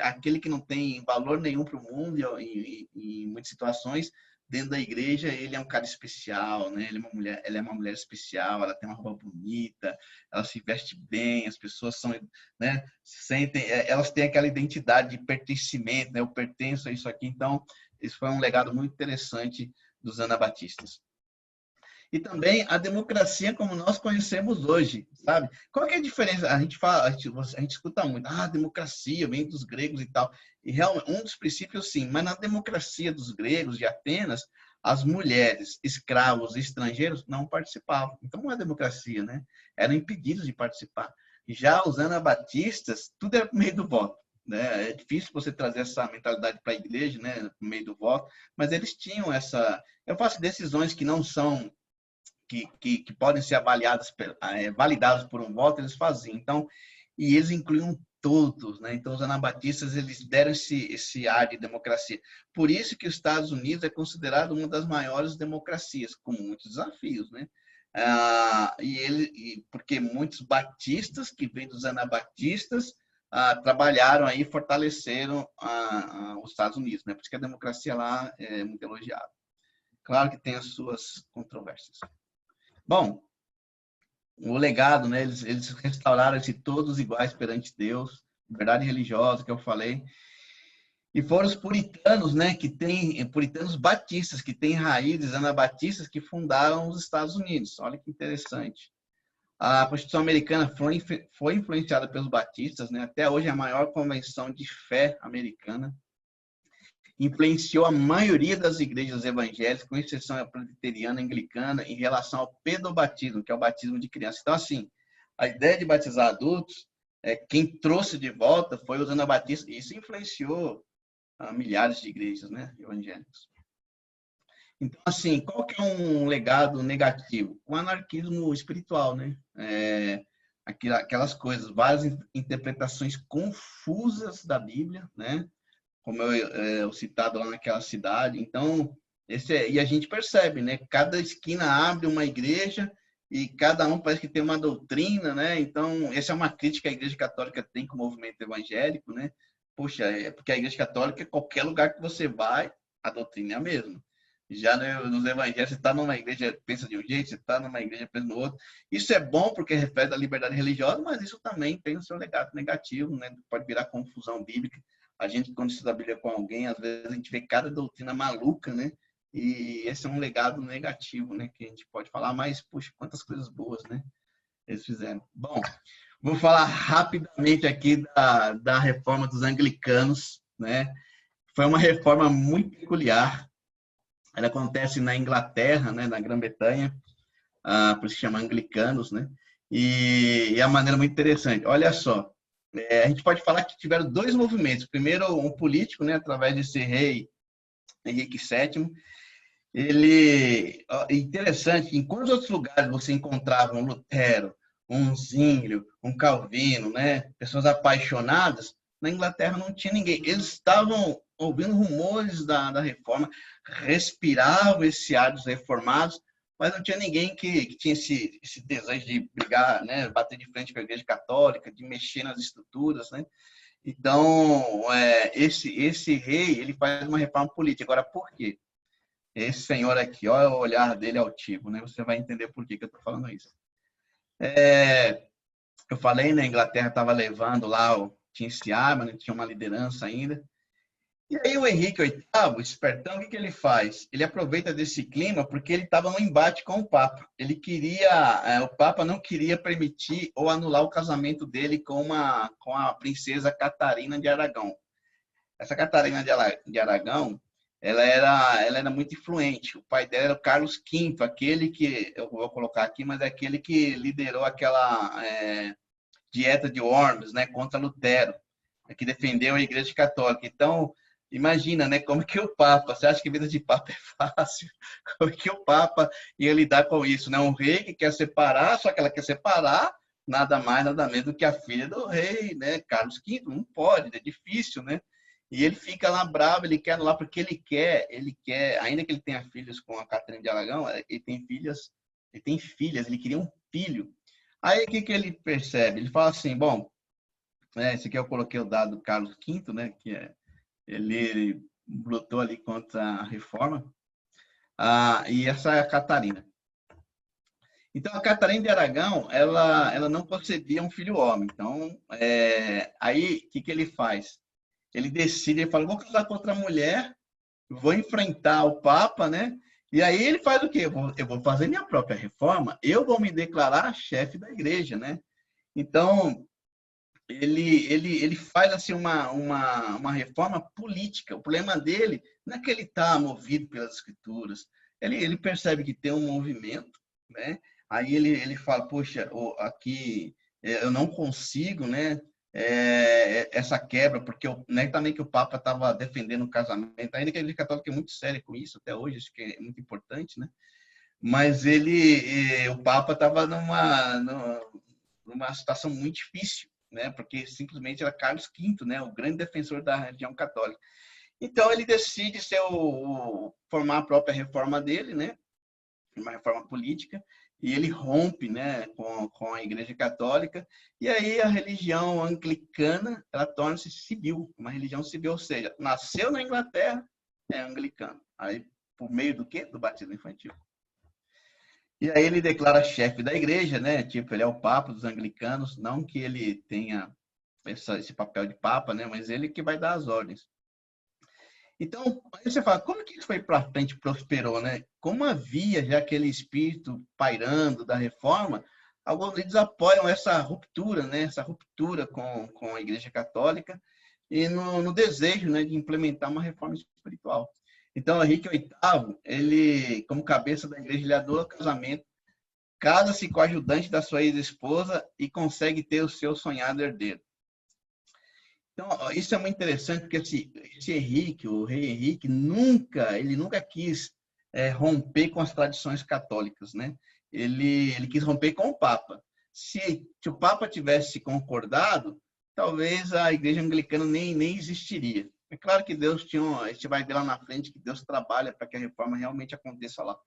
Aquele que não tem valor nenhum para o mundo, em muitas situações, dentro da igreja, ele é um cara especial, né? Ela é uma mulher especial, ela tem uma roupa bonita, ela se veste bem, as pessoas são, né? Elas têm aquela identidade de pertencimento, né? Eu pertenço a isso aqui. Então, isso foi um legado muito interessante dos anabatistas. E também a democracia como nós conhecemos hoje, sabe? Qual que é a diferença? A gente fala, a gente escuta muito, a democracia vem dos gregos e tal. E realmente, um dos princípios, sim, mas na democracia dos gregos, de Atenas, as mulheres, escravos e estrangeiros não participavam. Então, não é democracia, né? Eram impedidos de participar. Já os anabatistas, tudo era por meio do voto. Né? É difícil você trazer essa mentalidade para a igreja, né, por meio do voto, mas eles tinham essa. Eu faço decisões que não são que podem ser avaliadas, validadas por um voto, eles faziam. Então, e eles incluíam todos, né? Então, os anabatistas, eles deram esse ar de democracia. Por isso que os Estados Unidos é considerado uma das maiores democracias, com muitos desafios, né? Porque muitos batistas, que vêm dos anabatistas, trabalharam aí, fortaleceram os Estados Unidos, né? Por isso que a democracia lá é muito elogiada. Claro que tem as suas controvérsias. Bom, o legado, né? Eles restauraram-se todos iguais perante Deus, liberdade religiosa, que eu falei. E foram os puritanos, né? Puritanos batistas, que têm raízes anabatistas, que fundaram os Estados Unidos. Olha que interessante. A Constituição Americana foi influenciada pelos batistas, né? Até hoje é a maior convenção de fé americana. Influenciou a maioria das igrejas evangélicas, com exceção da presbiteriana anglicana, em relação ao pedobatismo, que é o batismo de criança. Então, assim, a ideia de batizar adultos, quem trouxe de volta foi os anabatistas, e isso influenciou milhares de igrejas, né, evangélicas. Então, assim, qual que é um legado negativo? O anarquismo espiritual, né? Aquelas coisas, várias interpretações confusas da Bíblia, né? Como eu citado lá naquela cidade. Então, e a gente percebe, né? Cada esquina abre uma igreja e cada um parece que tem uma doutrina, né? Então, essa é uma crítica que a Igreja Católica tem com o movimento evangélico, né? Poxa, porque a Igreja Católica, qualquer lugar que você vai, a doutrina é a mesma. Já nos evangelhos, você está numa igreja, pensa de um jeito, você está numa igreja, pensa no outro. Isso é bom porque reflete a liberdade religiosa, mas isso também tem o seu legado negativo, né? Pode virar confusão bíblica. A gente, quando estuda a Bíblia com alguém, às vezes a gente vê cada doutrina maluca, né? E esse é um legado negativo, né? Que a gente pode falar, mas, puxa, quantas coisas boas, né? Eles fizeram. Bom, vou falar rapidamente aqui da reforma dos anglicanos, né? Foi uma reforma muito peculiar. Ela acontece na Inglaterra, né? Na Grã-Bretanha, por isso se chama anglicanos, né? E é uma maneira muito interessante. Olha só, a gente pode falar que tiveram dois movimentos. Primeiro, um político, né, através desse rei Henrique VII. Interessante, em quantos outros lugares você encontrava um Lutero, um Zwinglio, um Calvino, né, pessoas apaixonadas, na Inglaterra não tinha ninguém. Eles estavam ouvindo rumores da reforma, respiravam esse ar dos reformados, mas não tinha ninguém que tinha esse desejo de brigar, né, bater de frente com a Igreja Católica, de mexer nas estruturas, né? Então, esse rei, ele faz uma reforma política. Agora, por quê? Esse senhor aqui, olha o olhar dele altivo, né? Você vai entender por que eu estou falando isso. Eu falei, né? A Inglaterra estava levando lá, tinha esse arma, né, tinha uma liderança ainda. E aí o Henrique VIII, espertão, o que ele faz? Ele aproveita desse clima porque ele estava no embate com o Papa. O Papa não queria permitir ou anular o casamento dele com a princesa Catarina de Aragão. Essa Catarina de Aragão, ela era muito influente. O pai dela era o Carlos V, aquele que, eu vou colocar aqui, mas é aquele que liderou aquela dieta de Worms, né, contra Lutero, que defendeu a Igreja Católica. Então, imagina, né, como que o Papa, você acha que vida de Papa é fácil? Como que o Papa ia lidar com isso, né? Um rei que quer separar, só que ela quer separar nada mais, nada menos do que a filha do rei, né? Carlos V, não pode, é difícil, né? E ele fica lá bravo, ele quer anular porque ele quer, ainda que ele tenha filhos com a Catarina de Aragão, ele tem filhas, ele queria um filho. Aí o que que ele percebe? Ele fala assim, bom, esse aqui eu coloquei o dado do Carlos V, né, que ele lutou ali contra a reforma, e essa é a Catarina. Então, a Catarina de Aragão, ela não concebia um filho homem. Então, aí, o que que ele faz? Ele decide, ele fala, vou casar com outra mulher, vou enfrentar o Papa, né? E aí ele faz o quê? Eu vou fazer minha própria reforma, eu vou me declarar chefe da igreja, né? Então, ele faz assim uma reforma política. O problema dele não é que ele está movido pelas escrituras. Ele percebe que tem um movimento, né? Aí ele fala, poxa, aqui eu não consigo, né? Essa quebra, porque né, também que o Papa estava defendendo o casamento, ainda que a Igreja Católica é muito séria com isso até hoje, acho que é muito importante, né? Mas o Papa estava numa situação muito difícil, né? Porque simplesmente era Carlos V, né? O grande defensor da religião católica. Então ele decide formar a própria reforma dele, né? Uma reforma política, e ele rompe, né, com a Igreja Católica, e aí a religião anglicana ela torna-se civil, uma religião civil, ou seja, nasceu na Inglaterra, é anglicano. Aí por meio do quê? Do batismo infantil. E aí ele declara chefe da igreja, né? Tipo, ele é o papa dos anglicanos, não que ele tenha esse papel de papa, né? Mas ele que vai dar as ordens. Então, aí você fala, como que isso foi para frente e prosperou, né? Como havia já aquele espírito pairando da reforma, alguns líderes apoiam essa ruptura, né? Essa ruptura com a Igreja Católica e no desejo, né, de implementar uma reforma espiritual. Então, Henrique VIII, ele, como cabeça da igreja, ele adora o casamento, casa-se com a ajudante da sua ex-esposa e consegue ter o seu sonhado herdeiro. Então, isso é muito interessante, porque esse Henrique, o rei Henrique, ele nunca quis romper com as tradições católicas, né? Ele quis romper com o Papa. Se o Papa tivesse concordado, talvez a igreja anglicana nem existiria. É claro que Deus tinha, a gente vai ver lá na frente que Deus trabalha para que a reforma realmente aconteça lá.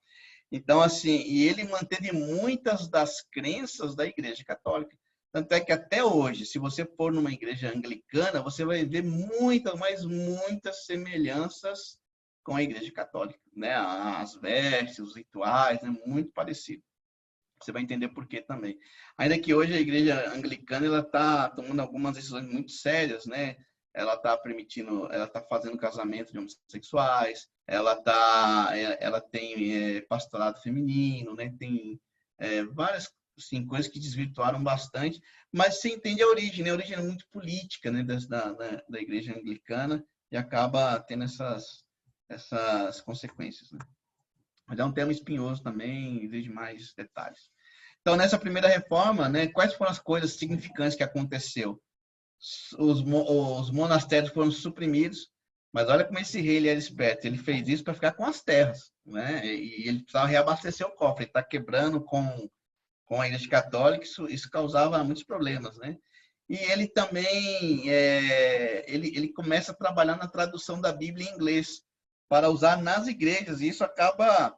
Então, assim, e ele manteve muitas das crenças da igreja católica. Tanto é que até hoje, se você for numa igreja anglicana, você vai ver muitas, mas muitas semelhanças com a igreja católica, né? As vestes, os rituais, né? Muito parecido. Você vai entender por quê também. Ainda que hoje a igreja anglicana ela está tomando algumas decisões muito sérias, né? Ela está fazendo casamento de homossexuais, ela tem pastorado feminino, né? Tem várias assim, coisas que desvirtuaram bastante, mas você entende a origem, né? A origem é muito política, né? Da igreja anglicana e acaba tendo essas consequências, né? Mas é um tema espinhoso também, exige mais detalhes. Então, nessa primeira reforma, né, quais foram as coisas significantes que aconteceu? Os monastérios foram suprimidos, mas olha como esse rei ele era esperto. Ele fez isso para ficar com as terras, né? E ele precisava reabastecer o cofre. Ele está quebrando com a Igreja Católica, isso causava muitos problemas, né? E ele também ele começa a trabalhar na tradução da Bíblia em inglês para usar nas igrejas, e isso acaba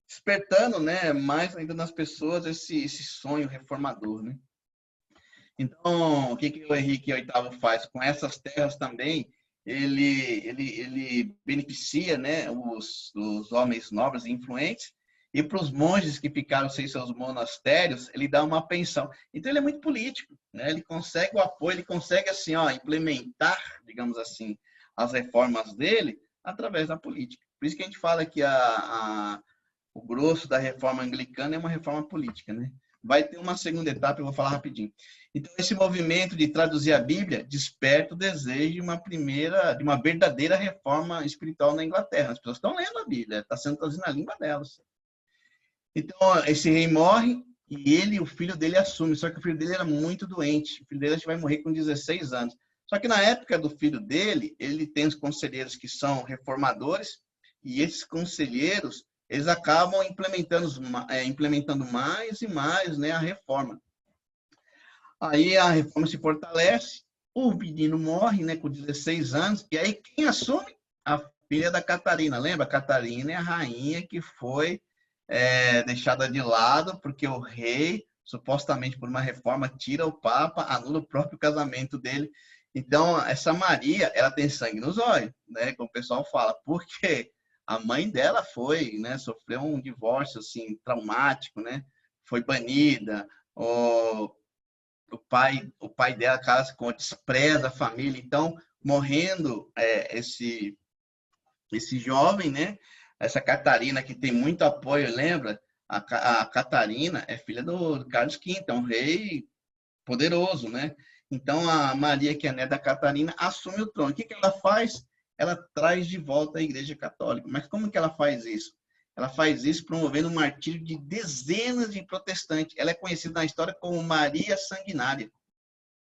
despertando, né, mais ainda nas pessoas esse sonho reformador, né? Então, o que o Henrique VIII faz com essas terras também? Ele beneficia, né, os homens nobres e influentes, e para os monges que ficaram sem seus monastérios, ele dá uma pensão. Então, ele é muito político, né? Ele consegue o apoio, ele consegue assim, implementar, digamos assim, as reformas dele através da política. Por isso que a gente fala que o grosso da reforma anglicana é uma reforma política, né? vai ter uma segunda etapa, eu vou falar rapidinho. Então, esse movimento de traduzir a Bíblia desperta o desejo de uma verdadeira reforma espiritual na Inglaterra. As pessoas estão lendo a Bíblia, está sendo traduzida na língua delas. Então, esse rei morre e o filho dele assume, só que o filho dele era muito doente. O filho dele acho que vai morrer com 16 anos. Só que na época do filho dele, ele tem os conselheiros que são reformadores, e esses conselheiros, eles acabam implementando mais e mais, né, a reforma. Aí a reforma se fortalece, o menino morre, né, com 16 anos, e aí quem assume? A filha da Catarina. Lembra? A Catarina é a rainha que foi deixada de lado, porque o rei, supostamente por uma reforma, tira o Papa, anula o próprio casamento dele. Então, essa Maria, ela tem sangue nos olhos, né, como o pessoal fala, porque a mãe dela foi, né, sofreu um divórcio, assim, traumático, né, foi banida, o pai dela casa com despreza a família, então morrendo esse jovem, né? Essa Catarina que tem muito apoio, lembra? A Catarina é filha do Carlos V, é um rei poderoso, né? Então a Maria, que é neta da Catarina, assume o trono. O que ela faz? Ela traz de volta a Igreja Católica. Mas como que ela faz isso? Ela faz isso promovendo o martírio de dezenas de protestantes. Ela é conhecida na história como Maria Sanguinária,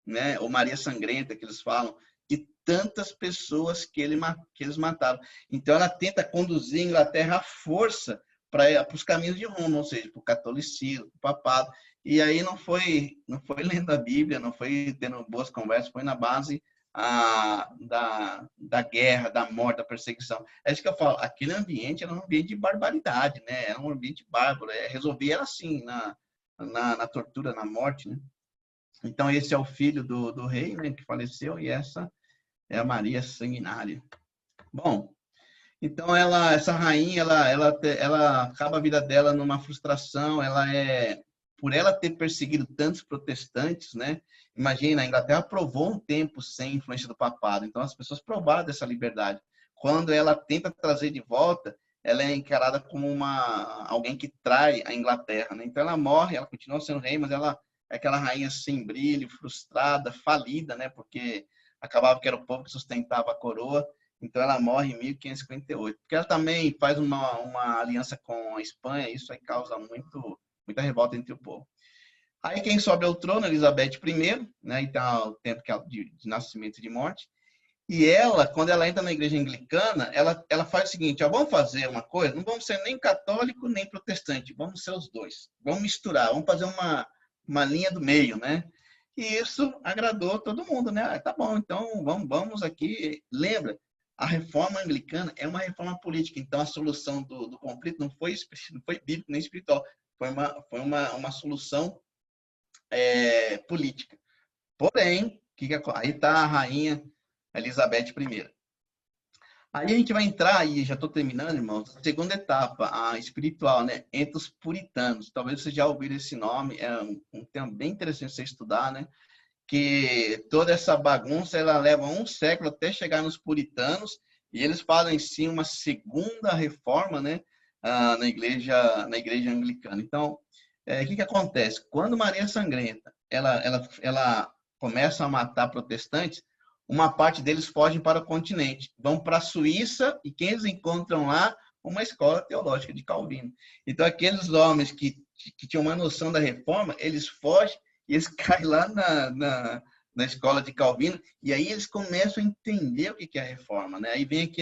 né? Ou Maria Sangrenta, que eles falam, de tantas pessoas que eles mataram. Então, ela tenta conduzir a Inglaterra à força para os caminhos de Roma, ou seja, para o catolicismo, para o papado. E aí não foi lendo a Bíblia, não foi tendo boas conversas, foi na base da guerra, da morte, da perseguição. É isso que eu falo, aquele ambiente era um ambiente de barbaridade, né? Era um ambiente bárbaro, resolvia era assim, na tortura, na morte, né? Então, esse é o filho do rei, né, que faleceu, e essa é a Maria Sanguinária. Bom, então essa rainha, ela acaba a vida dela numa frustração, por ela ter perseguido tantos protestantes, né? Imagina, a Inglaterra provou um tempo sem influência do papado, então as pessoas provaram dessa liberdade. Quando ela tenta trazer de volta, ela é encarada como alguém que trai a Inglaterra, né? Então ela morre, ela continua sendo rei, mas ela é aquela rainha sem brilho, frustrada, falida, né? Porque acabava que era o povo que sustentava a coroa. Então ela morre em 1558. Porque ela também faz uma aliança com a Espanha, isso aí causa muita revolta entre o povo. Aí quem sobe ao trono, Elizabeth I, né? Então o tempo de nascimento e de morte. E ela, quando ela entra na igreja anglicana, ela faz o seguinte: ó, vamos fazer uma coisa, não vamos ser nem católico nem protestante, vamos ser os dois. Vamos misturar, vamos fazer uma linha do meio, né? E isso agradou todo mundo, né? Tá bom, então vamos aqui. Lembra, a reforma anglicana é uma reforma política, então a solução do conflito não foi bíblica nem espiritual, foi uma solução política. Porém, aí está a rainha Elizabeth I. Aí a gente vai entrar, e já estou terminando, irmãos, a segunda etapa, a espiritual, né? Entre os puritanos. Talvez vocês já ouviram esse nome, é um tema bem interessante você estudar, né? Que toda essa bagunça, ela leva um século até chegar nos puritanos, e eles falam em si uma segunda reforma, né? Na igreja anglicana. Então, o que acontece? Quando Maria Sangrenta, ela começa a matar protestantes, uma parte deles fogem para o continente, vão para a Suíça, e quem eles encontram lá? Uma escola teológica de Calvino. Então, aqueles homens que tinham uma noção da reforma, eles fogem e eles caem lá na escola de Calvino, e aí eles começam a entender o que é a reforma, né? Aí vem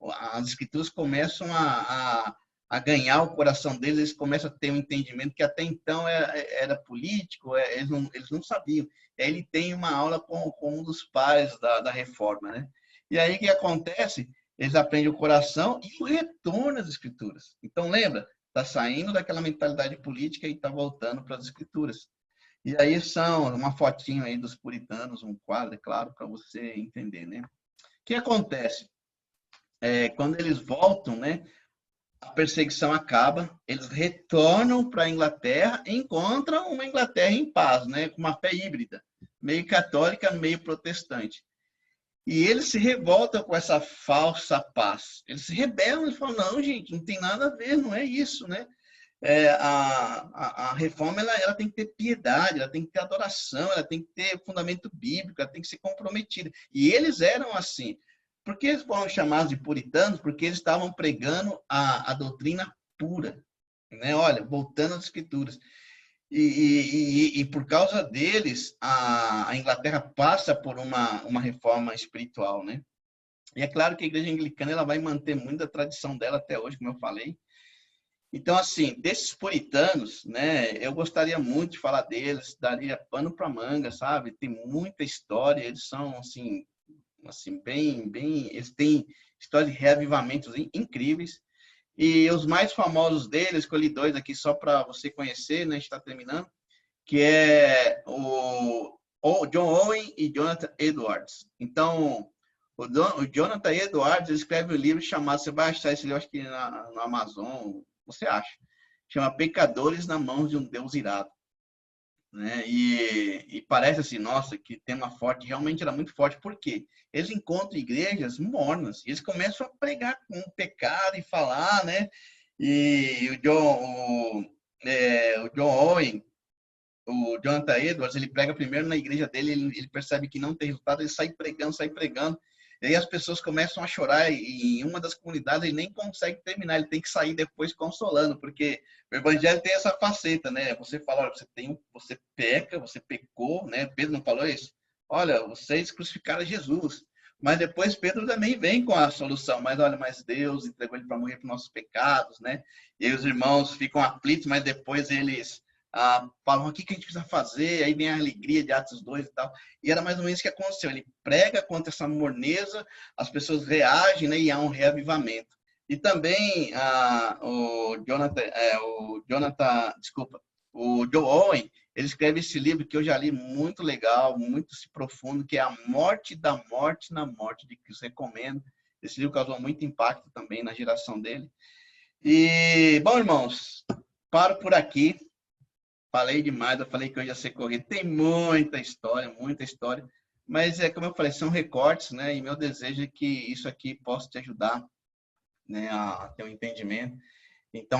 as escrituras começam a ganhar o coração deles, eles começam a ter um entendimento que até então era político, eles não sabiam. E aí ele tem uma aula com um dos pais da reforma, né? E aí o que acontece? Eles aprendem o coração e o retorno às escrituras. Então lembra, está saindo daquela mentalidade política e está voltando para as escrituras. E aí são uma fotinho aí dos puritanos, um quadro, é claro, para você entender, né? O que acontece? Quando eles voltam, né? A perseguição acaba, eles retornam para a Inglaterra e encontram uma Inglaterra em paz, né? Com uma fé híbrida, meio católica, meio protestante. E eles se revoltam com essa falsa paz. Eles se rebelam e falam, não, gente, não tem nada a ver, não é isso, né? A reforma ela tem que ter piedade, ela tem que ter adoração, ela tem que ter fundamento bíblico, ela tem que ser comprometida. E eles eram assim. Por que eles foram chamados de puritanos? Porque eles estavam pregando a doutrina pura. Né? Olha, voltando às escrituras. E por causa deles, a Inglaterra passa por uma reforma espiritual, né? E é claro que a igreja anglicana ela vai manter muita tradição dela até hoje, como eu falei. Então, assim, desses puritanos, né, eu gostaria muito de falar deles, daria pano para manga, sabe? Tem muita história, eles são, assim eles têm histórias de reavivamentos incríveis. E os mais famosos deles, escolhi dois aqui só para você conhecer, né? A gente está terminando, que é o John Owen e Jonathan Edwards. Então, o Jonathan Edwards escreve um livro chamado, você vai achar esse livro, acho que no Amazon, você acha, chama Pecadores na Mãos de um Deus Irado. Né? E parece assim, nossa, que tema forte, realmente era muito forte, porque eles encontram igrejas mornas, e eles começam a pregar com o pecado e falar, né? E o John Owen, o Jonathan Edwards, ele prega primeiro na igreja dele, ele percebe que não tem resultado, ele sai pregando, e aí as pessoas começam a chorar, e em uma das comunidades ele nem consegue terminar, ele tem que sair depois consolando, porque o evangelho tem essa faceta, né? Você fala, olha, você peca, você pecou, né? Pedro não falou isso? Olha, vocês crucificaram Jesus. Mas depois Pedro também vem com a solução. Mas olha, mas Deus entregou ele para morrer por nossos pecados, né? E aí os irmãos ficam aflitos, mas depois eles falam o que a gente precisa fazer, aí vem a alegria de Atos 2 e tal, e era mais ou menos isso que aconteceu, ele prega contra essa morneza, as pessoas reagem, né, e há um reavivamento. E também o Joe Owen, ele escreve esse livro que eu já li, muito legal, muito profundo, que é A Morte da Morte na Morte de Cristo, recomendo. Esse livro causou muito impacto também na geração dele. E, bom, irmãos, paro por aqui. Falei demais, eu falei que eu ia ser corrido. Tem muita história, mas como eu falei, são recortes, né? E meu desejo é que isso aqui possa te ajudar, né, a ter um entendimento. Então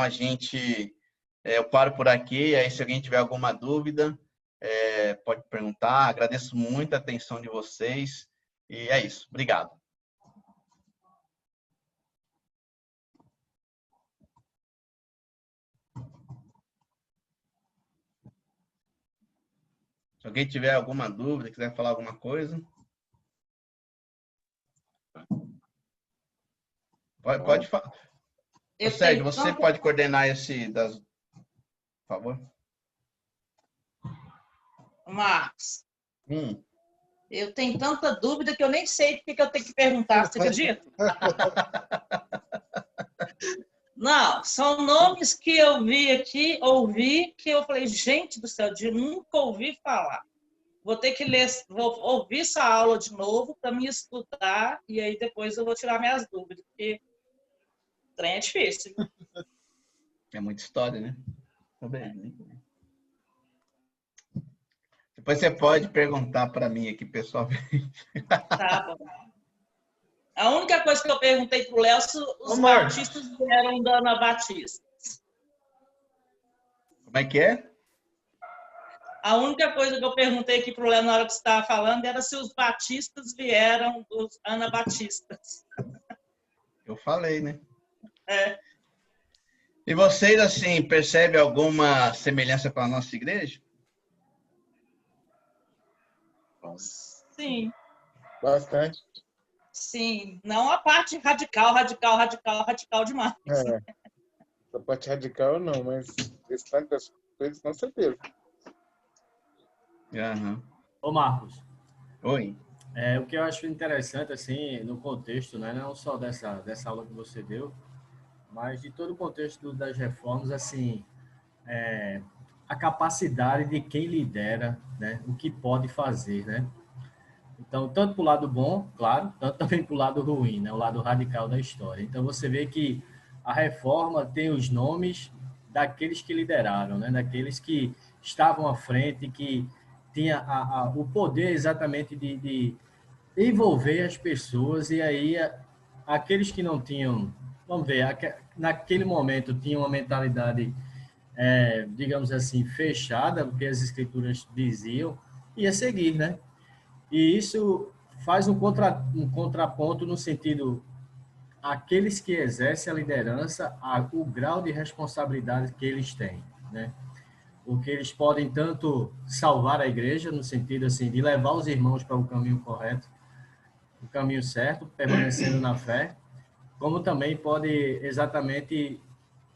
eu paro por aqui, aí se alguém tiver alguma dúvida, pode perguntar. Agradeço muito a atenção de vocês e é isso. Obrigado. Se alguém tiver alguma dúvida, quiser falar alguma coisa. Pode falar. Sérgio, você pode coordenar por favor? Marcos, eu tenho tanta dúvida que eu nem sei o que eu tenho que perguntar, você acredita? Não, são nomes que eu vi aqui, ouvi, que eu falei, gente do céu, eu nunca ouvi falar. Vou ter que ler, vou ouvir essa aula de novo para me estudar e aí depois eu vou tirar minhas dúvidas, porque o trem é difícil. É muita história, né? Depois você pode perguntar para mim aqui pessoalmente. Tá bom. A única coisa que eu perguntei para o Léo se os batistas vieram da Ana Batista. Como é que é? A única coisa que eu perguntei aqui para o Léo na hora que você estava falando era se os batistas vieram dos anabatistas. Eu falei, né? É. E vocês, assim, percebem alguma semelhança com a nossa igreja? Sim. Bastante. Sim. Não a parte radical demais. A parte radical não, mas tantas coisas com certeza. Uhum. Ô Marcos. Oi. O que eu acho interessante, assim, no contexto, né, não só dessa aula que você deu, mas de todo o contexto das reformas, assim, a capacidade de quem lidera, né, o que pode fazer, né? Então, tanto para o lado bom, claro, tanto também para o lado ruim, né, o lado radical da história. Então, você vê que a reforma tem os nomes daqueles que lideraram, né, daqueles que estavam à frente, que tinha o poder exatamente de envolver as pessoas, e aí aqueles que não tinham, vamos ver, naquele momento tinham uma mentalidade digamos assim, fechada, porque as escrituras diziam, ia seguir, né? E isso faz um contraponto no sentido, aqueles que exercem a liderança, o grau de responsabilidade que eles têm, né? Porque eles podem tanto salvar a igreja, no sentido assim, de levar os irmãos para o caminho correto, o caminho certo, permanecendo na fé, como também pode exatamente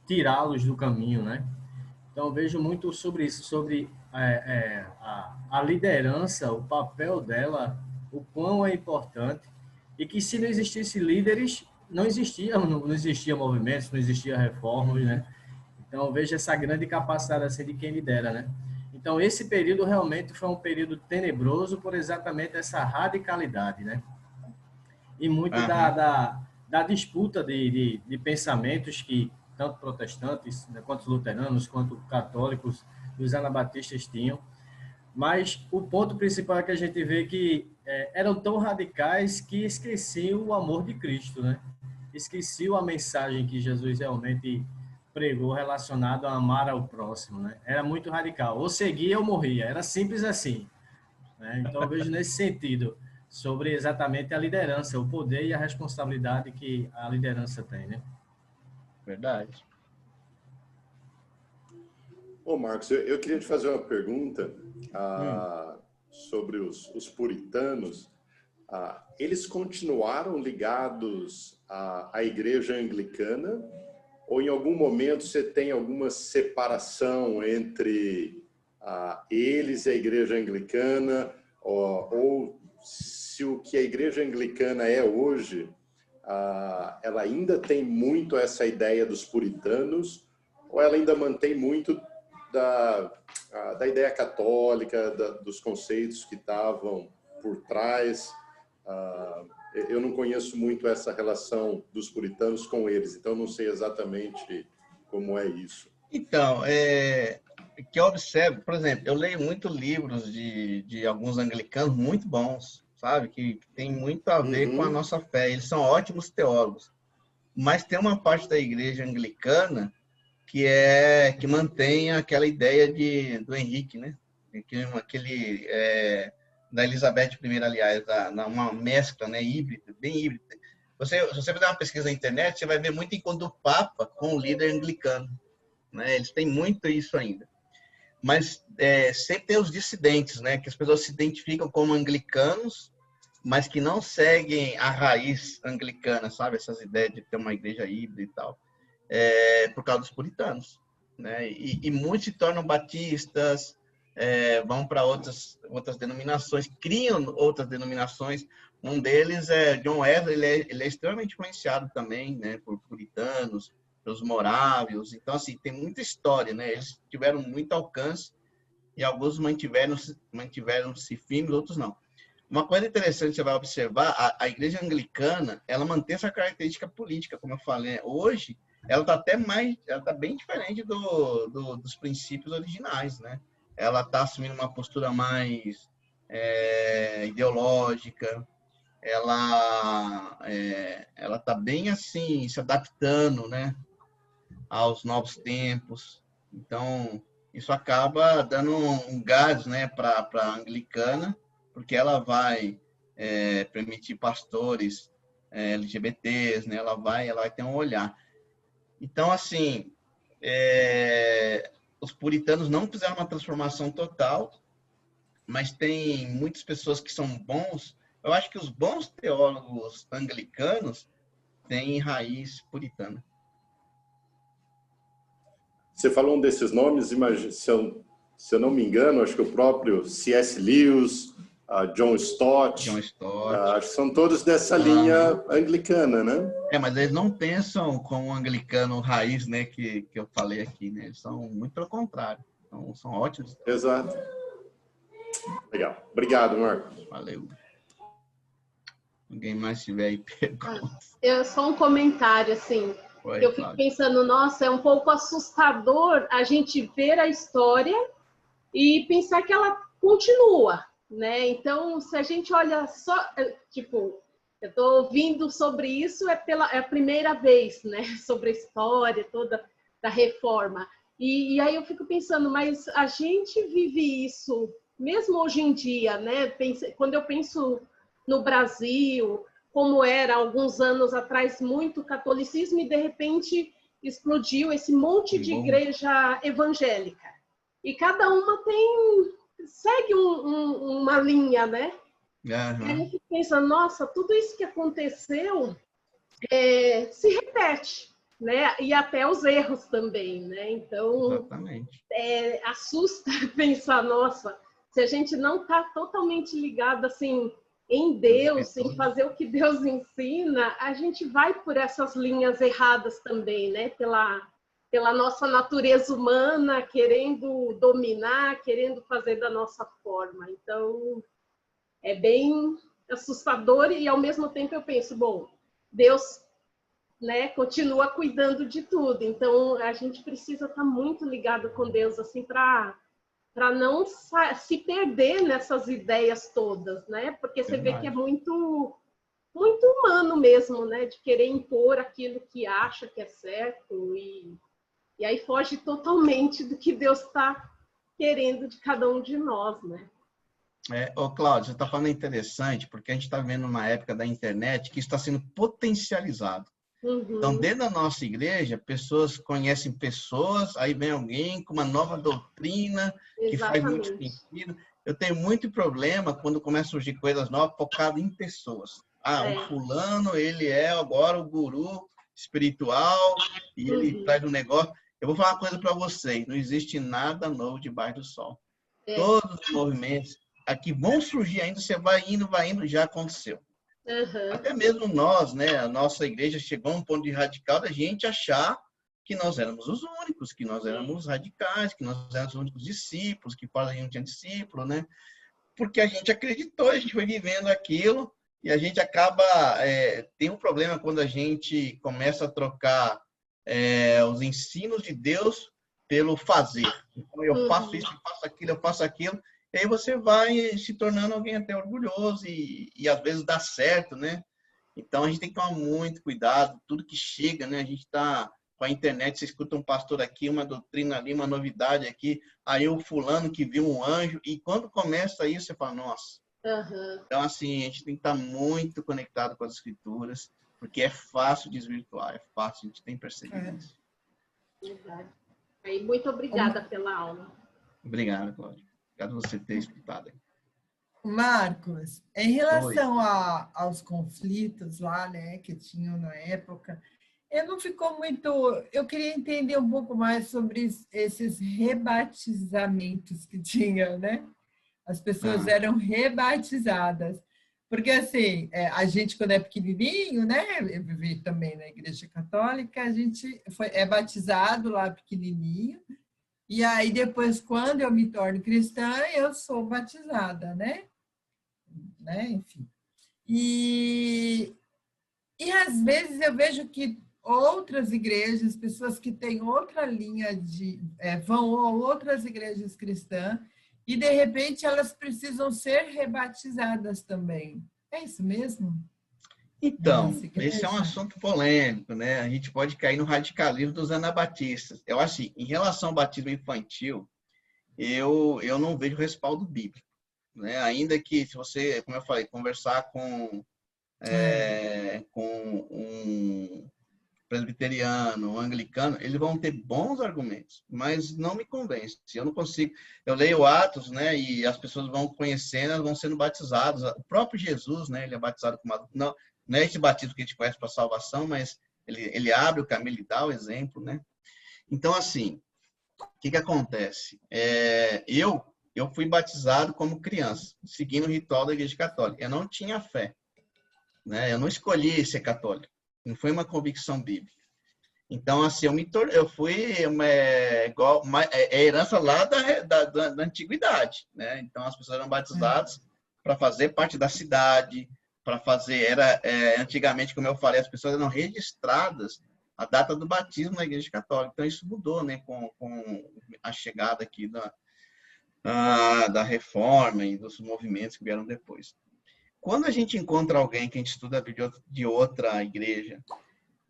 tirá-los do caminho, né? Então, eu vejo muito sobre isso, sobre a liderança, o papel dela, o quão é importante, e que se não existisse líderes, não existia movimentos, não existia reformas, né? Então, eu vejo essa grande capacidade assim, de quem lidera, né? Então, esse período realmente foi um período tenebroso por exatamente essa radicalidade, né? E muito da disputa de pensamentos que tanto protestantes, né, quanto luteranos, quanto católicos e os anabatistas tinham. Mas o ponto principal é que a gente vê que eram tão radicais que esqueciam o amor de Cristo, né? Esqueciam a mensagem que Jesus realmente pregou relacionado a amar ao próximo, né? Era muito radical. Ou seguia ou morria. Era simples assim, né? Então, eu vejo nesse sentido sobre exatamente a liderança, o poder e a responsabilidade que a liderança tem, né? Verdade. Ô, Marcos, eu queria te fazer uma pergunta sobre os puritanos. Eles continuaram ligados à igreja anglicana ou em algum momento você tem alguma separação entre eles e a igreja anglicana, ou se o que a igreja anglicana é hoje, ela ainda tem muito essa ideia dos puritanos, ou ela ainda mantém muito da ideia católica, dos conceitos que estavam por trás? Eu não conheço muito essa relação dos puritanos com eles, então não sei exatamente como é isso. Então, que eu observo, por exemplo, eu leio muito livros de alguns anglicanos muito bons, sabe? Que tem muito a ver com a nossa fé. Eles são ótimos teólogos. Mas tem uma parte da igreja anglicana que mantém aquela ideia do Henrique, né? Da Elizabeth I, aliás, uma mescla, né? Híbrida, bem híbrida. Se você fizer uma pesquisa na internet, você vai ver muito encontro do Papa com o líder anglicano, né? Eles têm muito isso ainda. Mas sempre tem os dissidentes, né? Que as pessoas se identificam como anglicanos, mas que não seguem a raiz anglicana, sabe? Essas ideias de ter uma igreja híbrida e tal. Por causa dos puritanos, né? E muitos se tornam batistas, vão para outras denominações, criam outras denominações. Um deles é John Wesley, ele é extremamente influenciado também, né, por puritanos, pelos morávios. Então, assim, tem muita história, né? Eles tiveram muito alcance e alguns mantiveram-se firmes, outros não. Uma coisa interessante que você vai observar, a igreja anglicana, ela mantém essa característica política, como eu falei. Hoje, ela está bem diferente dos princípios originais, né? Ela está assumindo uma postura mais ideológica, ela está bem assim, se adaptando, né, aos novos tempos. Então, isso acaba dando um gás, né, para a anglicana, porque ela vai permitir pastores LGBTs, né? Ela vai ter um olhar. Então, assim, os puritanos não fizeram uma transformação total, mas tem muitas pessoas que são bons. Eu acho que os bons teólogos anglicanos têm raiz puritana. Você falou um desses nomes, se eu não me engano, acho que o próprio C.S. Lewis, John Stott, acho que são todos dessa linha anglicana, né? Mas eles não pensam como um anglicano raiz, né, que eu falei aqui, né? Eles são muito pelo contrário. Então, são ótimos. Exato. Legal. Obrigado, Marcos. Valeu. Alguém mais tiver aí perguntas? Só um comentário, assim. Oi, eu fico pensando, nossa, é um pouco assustador a gente ver a história e pensar que ela continua, né? Então, se a gente olha só, tipo, eu estou ouvindo sobre isso é a primeira vez, né? Sobre a história toda da reforma. E aí eu fico pensando, mas a gente vive isso, mesmo hoje em dia, né? Quando eu penso no Brasil, como era alguns anos atrás, muito catolicismo, e de repente explodiu esse monte de igreja evangélica. E cada uma segue uma linha, né? Uhum. E aí a gente pensa, nossa, tudo isso que aconteceu se repete, né? E até os erros também, né? Então, exatamente. Assusta pensar, nossa, se a gente não está totalmente ligado assim em Deus, em fazer o que Deus ensina, a gente vai por essas linhas erradas também, né? Pela nossa natureza humana, querendo dominar, querendo fazer da nossa forma. Então, é bem assustador e, ao mesmo tempo, eu penso, bom, Deus, né, continua cuidando de tudo. Então, a gente precisa estar muito ligado com Deus, assim, para não se perder nessas ideias todas, né? Porque você vê que é muito, muito humano mesmo, né? De querer impor aquilo que acha que é certo e aí foge totalmente do que Deus está querendo de cada um de nós, né? Cláudio, você está falando interessante, porque a gente está vendo uma época da internet que está sendo potencializado. Uhum. Então, dentro da nossa igreja, pessoas conhecem pessoas, aí vem alguém com uma nova doutrina que faz muito sentido. Eu tenho muito problema quando começam a surgir coisas novas focadas em pessoas. O fulano, ele é agora o guru espiritual e ele traz um negócio. Eu vou falar uma coisa para vocês, não existe nada novo debaixo do sol. Todos os movimentos aqui vão surgir ainda, você vai indo, já aconteceu. Uhum. Até mesmo nós, né? A nossa igreja chegou a um ponto de radical da gente achar que nós éramos os únicos, que nós éramos radicais, que nós éramos os únicos discípulos, que fora a gente tinha discípulo, né? Porque a gente acreditou, a gente foi vivendo aquilo e a gente acaba... tem um problema quando a gente começa a trocar os ensinos de Deus pelo fazer. Então, eu faço isso, eu faço aquilo. E aí você vai se tornando alguém até orgulhoso e às vezes dá certo, né? Então a gente tem que tomar muito cuidado, tudo que chega, né? A gente está com a internet, você escuta um pastor aqui, uma doutrina ali, uma novidade aqui, aí o fulano que viu um anjo, e quando começa isso, você fala, nossa. Uhum. Então, assim, a gente tem que estar muito conectado com as escrituras, porque é fácil desvirtuar, é fácil, a gente tem percebido isso. Verdade. Aí, muito obrigada pela aula. Obrigado, Cláudio. Obrigado por você ter escutado. Marcos, em relação aos conflitos lá, né, que tinham na época, não ficou muito... Eu queria entender um pouco mais sobre esses rebatizamentos que tinha, né? As pessoas eram rebatizadas. Porque, assim, a gente, quando é pequenininho, né? Eu vivi também na Igreja Católica, a gente é batizado lá pequenininho. E aí, depois, quando eu me torno cristã, eu sou batizada, né? Enfim. E às vezes eu vejo que outras igrejas, pessoas que têm outra linha vão a outras igrejas cristãs e, de repente, elas precisam ser rebatizadas também. É isso mesmo? Então, esse é um assunto polêmico, né? A gente pode cair no radicalismo dos anabatistas. Eu acho assim, em relação ao batismo infantil, eu não vejo respaldo bíblico, né? Ainda que, se você, como eu falei, conversar com um presbiteriano, um anglicano, eles vão ter bons argumentos, mas não me convence. Eu não consigo. Eu leio Atos, né? E as pessoas vão conhecendo, elas vão sendo batizadas. O próprio Jesus, né? Ele é batizado com uma... Não é esse batismo que a gente conhece para salvação, mas ele abre o caminho, ele dá o exemplo, né? Então, assim, o que acontece? Eu fui batizado como criança, seguindo o ritual da Igreja Católica. Eu não tinha fé, né? Eu não escolhi ser católico. Não foi uma convicção bíblica. Então, assim, eu fui herança lá da antiguidade, né? Então, as pessoas eram batizadas para fazer parte da cidade, para fazer, antigamente, como eu falei, as pessoas eram registradas a data do batismo na Igreja Católica. Então, isso mudou, né, com a chegada aqui da reforma e dos movimentos que vieram depois. Quando a gente encontra alguém que a gente estuda de outra igreja,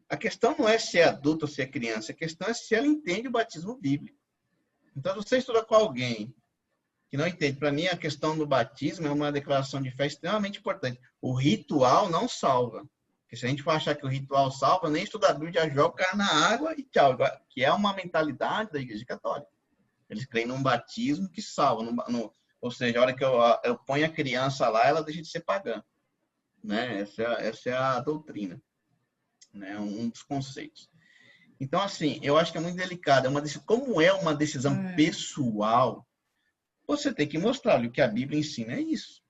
a questão não é se é adulto ou se é criança, a questão é se ela entende o batismo bíblico. Então, se você estuda com alguém que não entende, para mim a questão do batismo é uma declaração de fé extremamente importante. O ritual não salva. Porque se a gente for achar que o ritual salva, nem estudar a Bíblia, já joga o cara na água e tchau. Que é uma mentalidade da Igreja Católica. Eles creem num batismo que salva. Ou seja, a hora que eu ponho a criança lá, ela deixa de ser pagã. Né? Essa é a doutrina. Né? Um dos conceitos. Então, assim, eu acho que é muito delicado. Como é uma decisão pessoal, você tem que mostrar o que a Bíblia ensina é isso.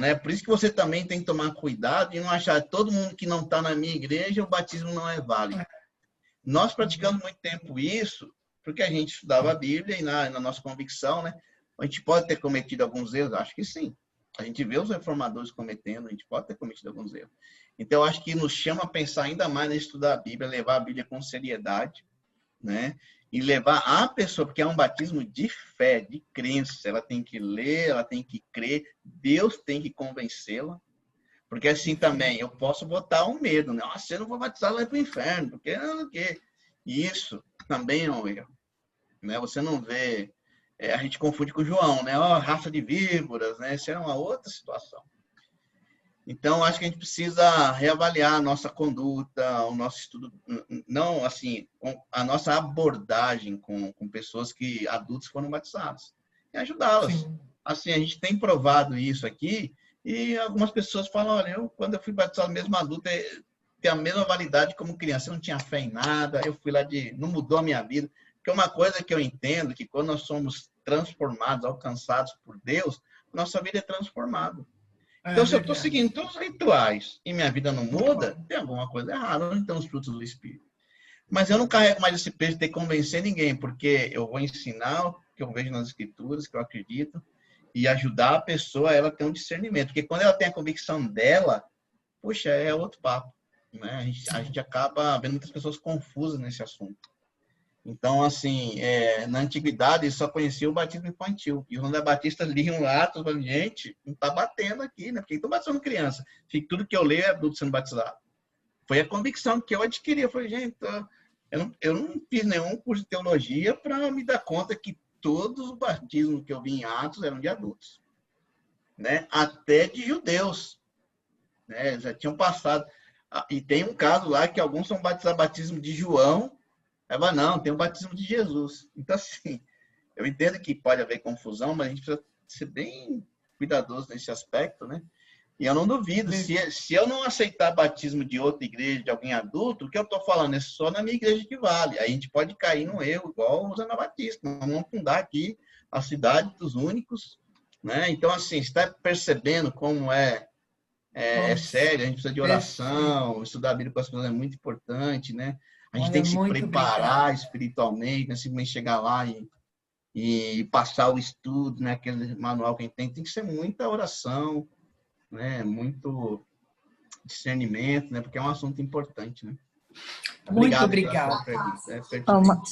Né? Por isso que você também tem que tomar cuidado e não achar que todo mundo que não está na minha igreja, o batismo não é válido. Nós praticamos muito tempo isso, porque a gente estudava a Bíblia e na nossa convicção, né? A gente pode ter cometido alguns erros? Acho que sim. A gente vê os reformadores cometendo, a gente pode ter cometido alguns erros. Então, eu acho que nos chama a pensar ainda mais em estudar a Bíblia, levar a Bíblia com seriedade, né? E levar a pessoa, porque é um batismo de fé, de crença. Ela tem que ler, ela tem que crer, Deus tem que convencê-la. Porque assim também, eu posso botar um medo, né? Nossa, eu não vou batizar, ela vai para o inferno, porque não, que isso também é um erro. Né? Você não vê... a gente confunde com o João, né? Oh, raça de víboras, né? Isso é uma outra situação. Então, acho que a gente precisa reavaliar a nossa conduta, o nosso estudo, não assim, a nossa abordagem com pessoas adultos foram batizados, e ajudá-las. Assim, a gente tem provado isso aqui, e algumas pessoas falam, olha, quando eu fui batizado mesmo adulto, tem a mesma validade como criança, eu não tinha fé em nada, eu fui lá não mudou a minha vida. Porque uma coisa que eu entendo, que quando nós somos transformados, alcançados por Deus, nossa vida é transformada. Então, se eu estou seguindo todos os rituais e minha vida não muda, tem alguma coisa errada, não estão os frutos do Espírito. Mas eu não carrego mais esse peso de ter que convencer ninguém, porque eu vou ensinar o que eu vejo nas Escrituras, que eu acredito, e ajudar a pessoa a ela ter um discernimento. Porque quando ela tem a convicção dela, puxa, é outro papo. Né? A gente acaba vendo muitas pessoas confusas nesse assunto. Então, assim, na antiguidade, só conhecia o batismo infantil. E os anabaptistas liam Atos, falando, gente, não está batendo aqui, né? Porque estão batizando criança. Tudo que eu leio é adulto sendo batizado. Foi a convicção que eu adquiri. Eu falei, gente, eu não fiz nenhum curso de teologia para me dar conta que todos os batismos que eu vi em Atos eram de adultos. Né? Até de judeus. Né? Já tinham passado. E tem um caso lá que alguns são batizados batismo de João. Mas não, tem o batismo de Jesus. Então, assim, eu entendo que pode haver confusão, mas a gente precisa ser bem cuidadoso nesse aspecto, né? E eu não duvido, se eu não aceitar batismo de outra igreja, de alguém adulto, o que eu estou falando é só na minha igreja que vale. Aí a gente pode cair num erro, igual os anabatistas. Nós vamos fundar aqui a cidade dos únicos, né? Então, assim, você está percebendo como é sério, a gente precisa de oração, estudar a Bíblia com as pessoas é muito importante, né? A gente tem que se preparar espiritualmente, né? Simplesmente chegar lá e passar o estudo, né? Aquele manual que a gente tem que ser muita oração, né? Muito discernimento, né? Porque é um assunto importante, né? Muito obrigada.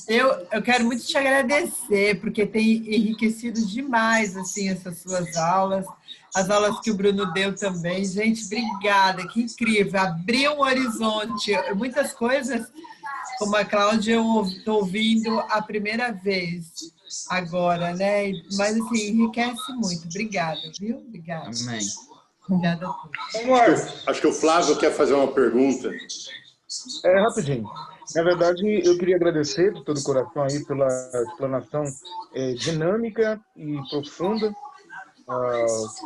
Eu quero muito te agradecer, porque tem enriquecido demais assim, essas suas aulas, as aulas que o Bruno deu também. Gente, obrigada, que incrível. Abriu um horizonte, muitas coisas, como a Cláudia, eu estou ouvindo a primeira vez agora, né? Mas, assim, enriquece muito. Obrigada, viu? Obrigada. Amém. Obrigada a todos. Acho que o Flávio quer fazer uma pergunta. Rapidinho. Na verdade, eu queria agradecer de todo o coração aí pela explanação dinâmica e profunda,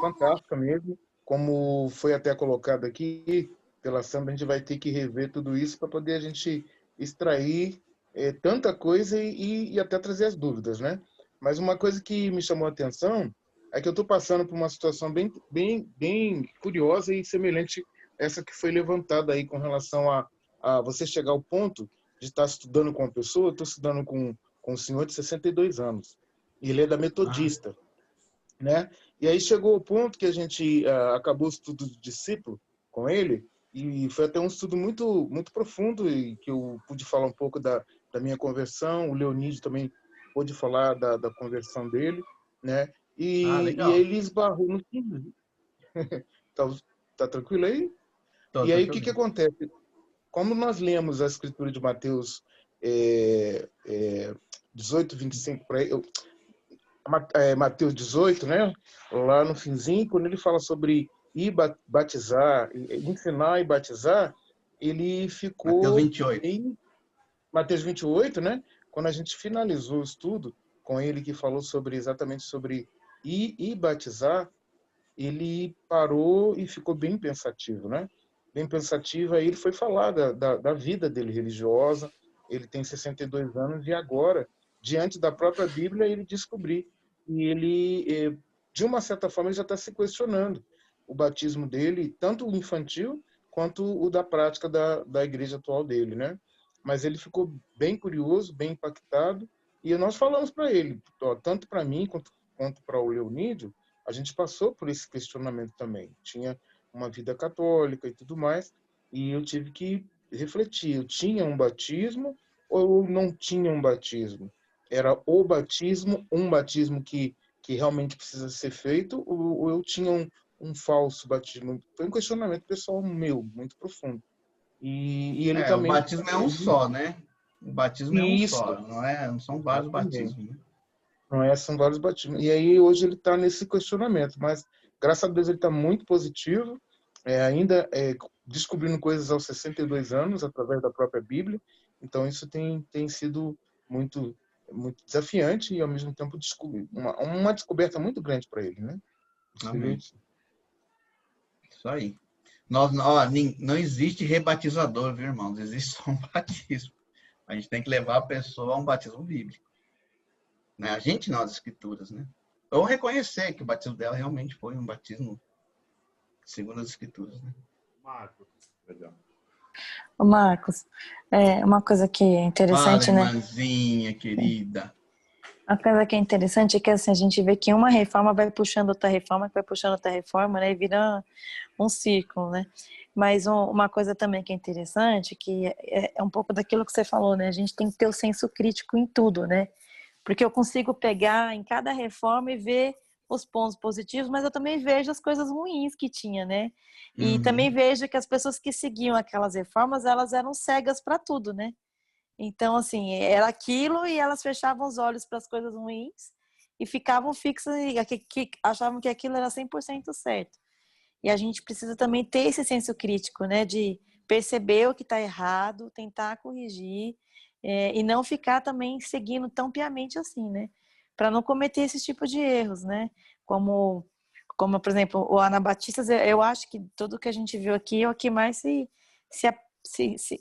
fantástica mesmo. Como foi até colocado aqui pela Sandra, a gente vai ter que rever tudo isso para poder a gente extrair tanta coisa e até trazer as dúvidas, né? Mas uma coisa que me chamou a atenção é que eu estou passando por uma situação bem curiosa e semelhante a essa que foi levantada aí com relação a você chegar ao ponto de estar estudando com uma pessoa. Eu estou estudando com um senhor de 62 anos, e ele é da Metodista, né? E aí chegou o ponto que a gente acabou o estudo de discípulo com ele, e foi até um estudo muito, muito profundo, e que eu pude falar um pouco da minha conversão. O Leonídio também pôde falar da conversão dele, né? E ele esbarrou no 15. Tá tranquilo aí? E aí o que acontece? Como nós lemos a escritura de Mateus 18, 25, por aí, Mateus 18, né? Lá no finzinho, quando ele fala sobre ir batizar, ensinar e batizar, ele ficou Mateus 28. em Mateus 28, né? Quando a gente finalizou o estudo com ele, que falou exatamente sobre ir e batizar, ele parou e ficou bem pensativo, né? Bem pensativo, aí ele foi falar da vida dele religiosa. Ele tem 62 anos e agora, diante da própria Bíblia, ele descobriu. E ele, de uma certa forma, ele já está se questionando o batismo dele, tanto o infantil quanto o da prática da igreja atual dele, né? Mas ele ficou bem curioso, bem impactado, e nós falamos para ele, tanto para mim quanto para o Leonídio, a gente passou por esse questionamento também. Tinha uma vida católica e tudo mais, e eu tive que refletir. Eu tinha um batismo ou eu não tinha um batismo? Era o batismo, um batismo que realmente precisa ser feito, ou eu tinha um falso batismo? Foi um questionamento pessoal meu, muito profundo. E ele O também... batismo é um só, né? O batismo é um Isso, só, não são vários batismos, né? não é? São vários batismos. E aí hoje ele está nesse questionamento, mas graças a Deus ele está muito positivo, ainda descobrindo coisas aos 62 anos através da própria Bíblia. Então isso tem sido muito desafiante e ao mesmo tempo uma descoberta muito grande para ele, né? Amém. Isso aí. Não existe rebatizador, viu, irmãos? Existe só um batismo. A gente tem que levar a pessoa a um batismo bíblico. Né? A gente não, as escrituras, né? Ou reconhecer que o batismo dela realmente foi um batismo segundo as escrituras, né? Marcos, legal. Ô Marcos, uma coisa que é interessante, Fala, né? irmãzinha querida. Uma coisa que é interessante é que assim, a gente vê que uma reforma vai puxando outra reforma, que vai puxando outra reforma, né? E vira um círculo, né? Mas uma coisa também que é interessante, que é um pouco daquilo que você falou, né? A gente tem que ter o senso crítico em tudo, né? Porque eu consigo pegar em cada reforma e ver os pontos positivos, mas eu também vejo as coisas ruins que tinha, né? E também vejo que as pessoas que seguiam aquelas reformas, elas eram cegas para tudo, né? Então, assim, era aquilo e elas fechavam os olhos para as coisas ruins e ficavam fixas e achavam que aquilo era 100% certo. E a gente precisa também ter esse senso crítico, né? De perceber o que está errado, tentar corrigir e não ficar também seguindo tão piamente assim, né? Para não cometer esse tipo de erros, né? Como por exemplo, o Anabatistas, eu acho que tudo que a gente viu aqui é o que mais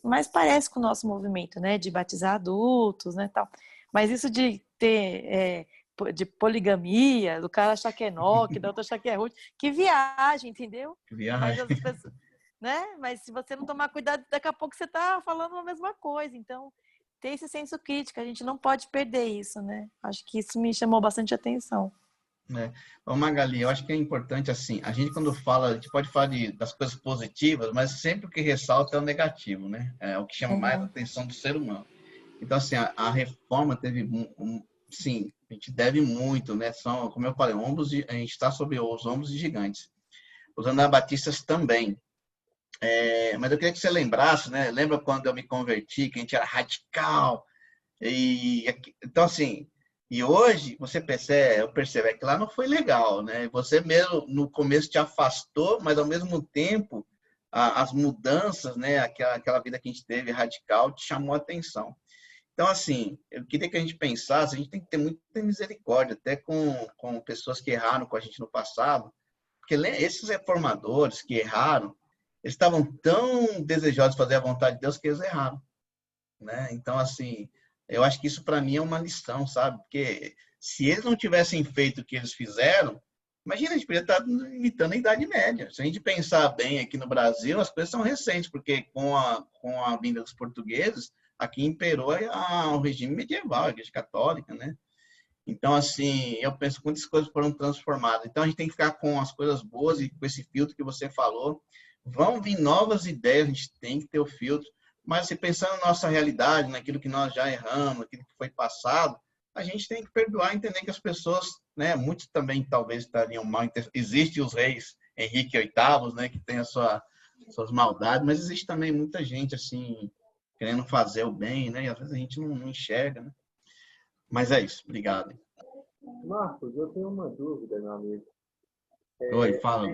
mais parece com o nosso movimento, né? De batizar adultos, né? Tal. Mas isso de ter de poligamia, do cara achar que é Enoque, da outra achar que é Ruth, que viagem, entendeu? Que viagem. Mas as pessoas, né? Mas se você não tomar cuidado, daqui a pouco você está falando a mesma coisa. Então, ter esse senso crítico, a gente não pode perder isso, né? Acho que isso me chamou bastante atenção. Ô Magali, eu acho que é importante assim, a gente quando fala, a gente pode falar das coisas positivas, mas sempre o que ressalta é o negativo, né? É o que chama mais a atenção do ser humano. Então assim, a reforma teve, sim, a gente deve muito, né? São, como eu falei, a gente está sob os ombros de gigantes. Os anabatistas também. Mas eu queria que você lembrasse, né? Lembra quando eu me converti, que a gente era radical? Então assim, e hoje você eu percebo que lá não foi legal, né? Você mesmo no começo te afastou, mas ao mesmo tempo as mudanças, né? Aquela vida que a gente teve radical te chamou a atenção. Então assim, eu queria que a gente pensasse, a gente tem que ter muita misericórdia até com pessoas que erraram com a gente no passado, porque esses reformadores que erraram, eles estavam tão desejosos de fazer a vontade de Deus que eles erraram, né? Então assim, eu acho que isso para mim é uma lição, sabe? Porque se eles não tivessem feito o que eles fizeram, imagina, a gente poderia estar imitando a Idade Média. Se a gente pensar bem aqui no Brasil, as coisas são recentes, porque com a vinda dos portugueses, aqui imperou o regime medieval, a Igreja Católica, né? Então, assim, eu penso que muitas coisas foram transformadas. Então, a gente tem que ficar com as coisas boas e com esse filtro que você falou. Vão vir novas ideias, a gente tem que ter o filtro. Mas se pensando na nossa realidade, naquilo que nós já erramos, naquilo que foi passado, a gente tem que perdoar, entender que as pessoas, né, muitos também talvez estariam mal. Existem os reis Henrique VIII, né, que tem suas maldades, mas existe também muita gente assim querendo fazer o bem, né, e às vezes a gente não enxerga, né? Mas é isso, obrigado. Marcos, eu tenho uma dúvida, meu amigo. Oi, fala.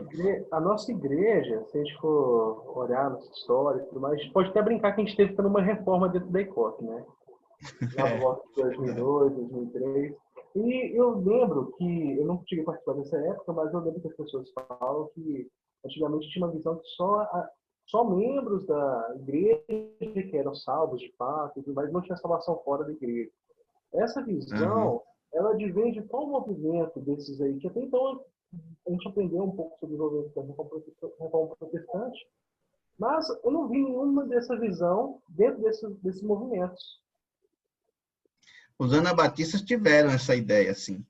A nossa igreja, se a gente for olhar nossa história e tudo mais, a gente pode até brincar que a gente teve também uma reforma dentro da ICOP, né? Na volta de 2002, 2003. E eu lembro que, eu não cheguei a participar dessa época, mas eu lembro que as pessoas falam que antigamente tinha uma visão que só membros da igreja que eram salvos de fato, mas não tinha salvação fora da igreja. Essa visão, ela advém de qual movimento desses aí, que até então a gente aprendeu um pouco sobre o movimento da reforma protestante, mas eu não vi nenhuma dessa visão dentro desses movimentos. Os anabatistas tiveram essa ideia, assim,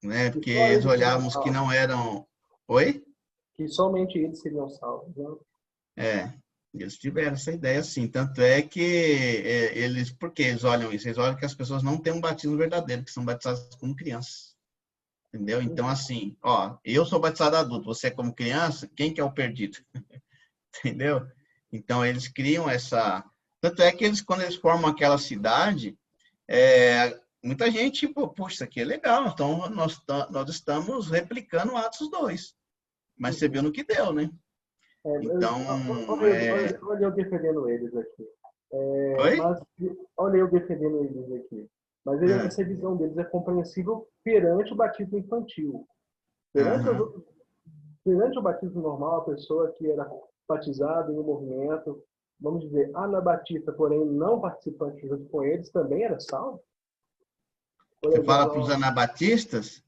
né? Porque eles olhavam que não eram... Oi? Que somente eles seriam salvos, né? Eles tiveram essa ideia, assim. Tanto é que eles... Por que eles olham isso? Eles olham que as pessoas não têm um batismo verdadeiro, que são batizadas como crianças. Entendeu? Então, assim, ó, eu sou batizado adulto, você é como criança, quem que é o perdido? Entendeu? Então, eles criam essa... Tanto é que eles, quando eles formam aquela cidade... muita gente, tipo, puxa, isso aqui é legal, então nós estamos replicando Atos 2. Mas você viu no que deu, né? Então, olha eu defendendo eles aqui. Oi? Olha eu defendendo eles aqui. Mas essa visão deles é compreensível perante o batismo infantil. Perante o batismo normal, a pessoa que era batizada em um movimento, vamos dizer, anabatista, porém não participante junto com eles, também era salvo? Você fala para os anabatistas?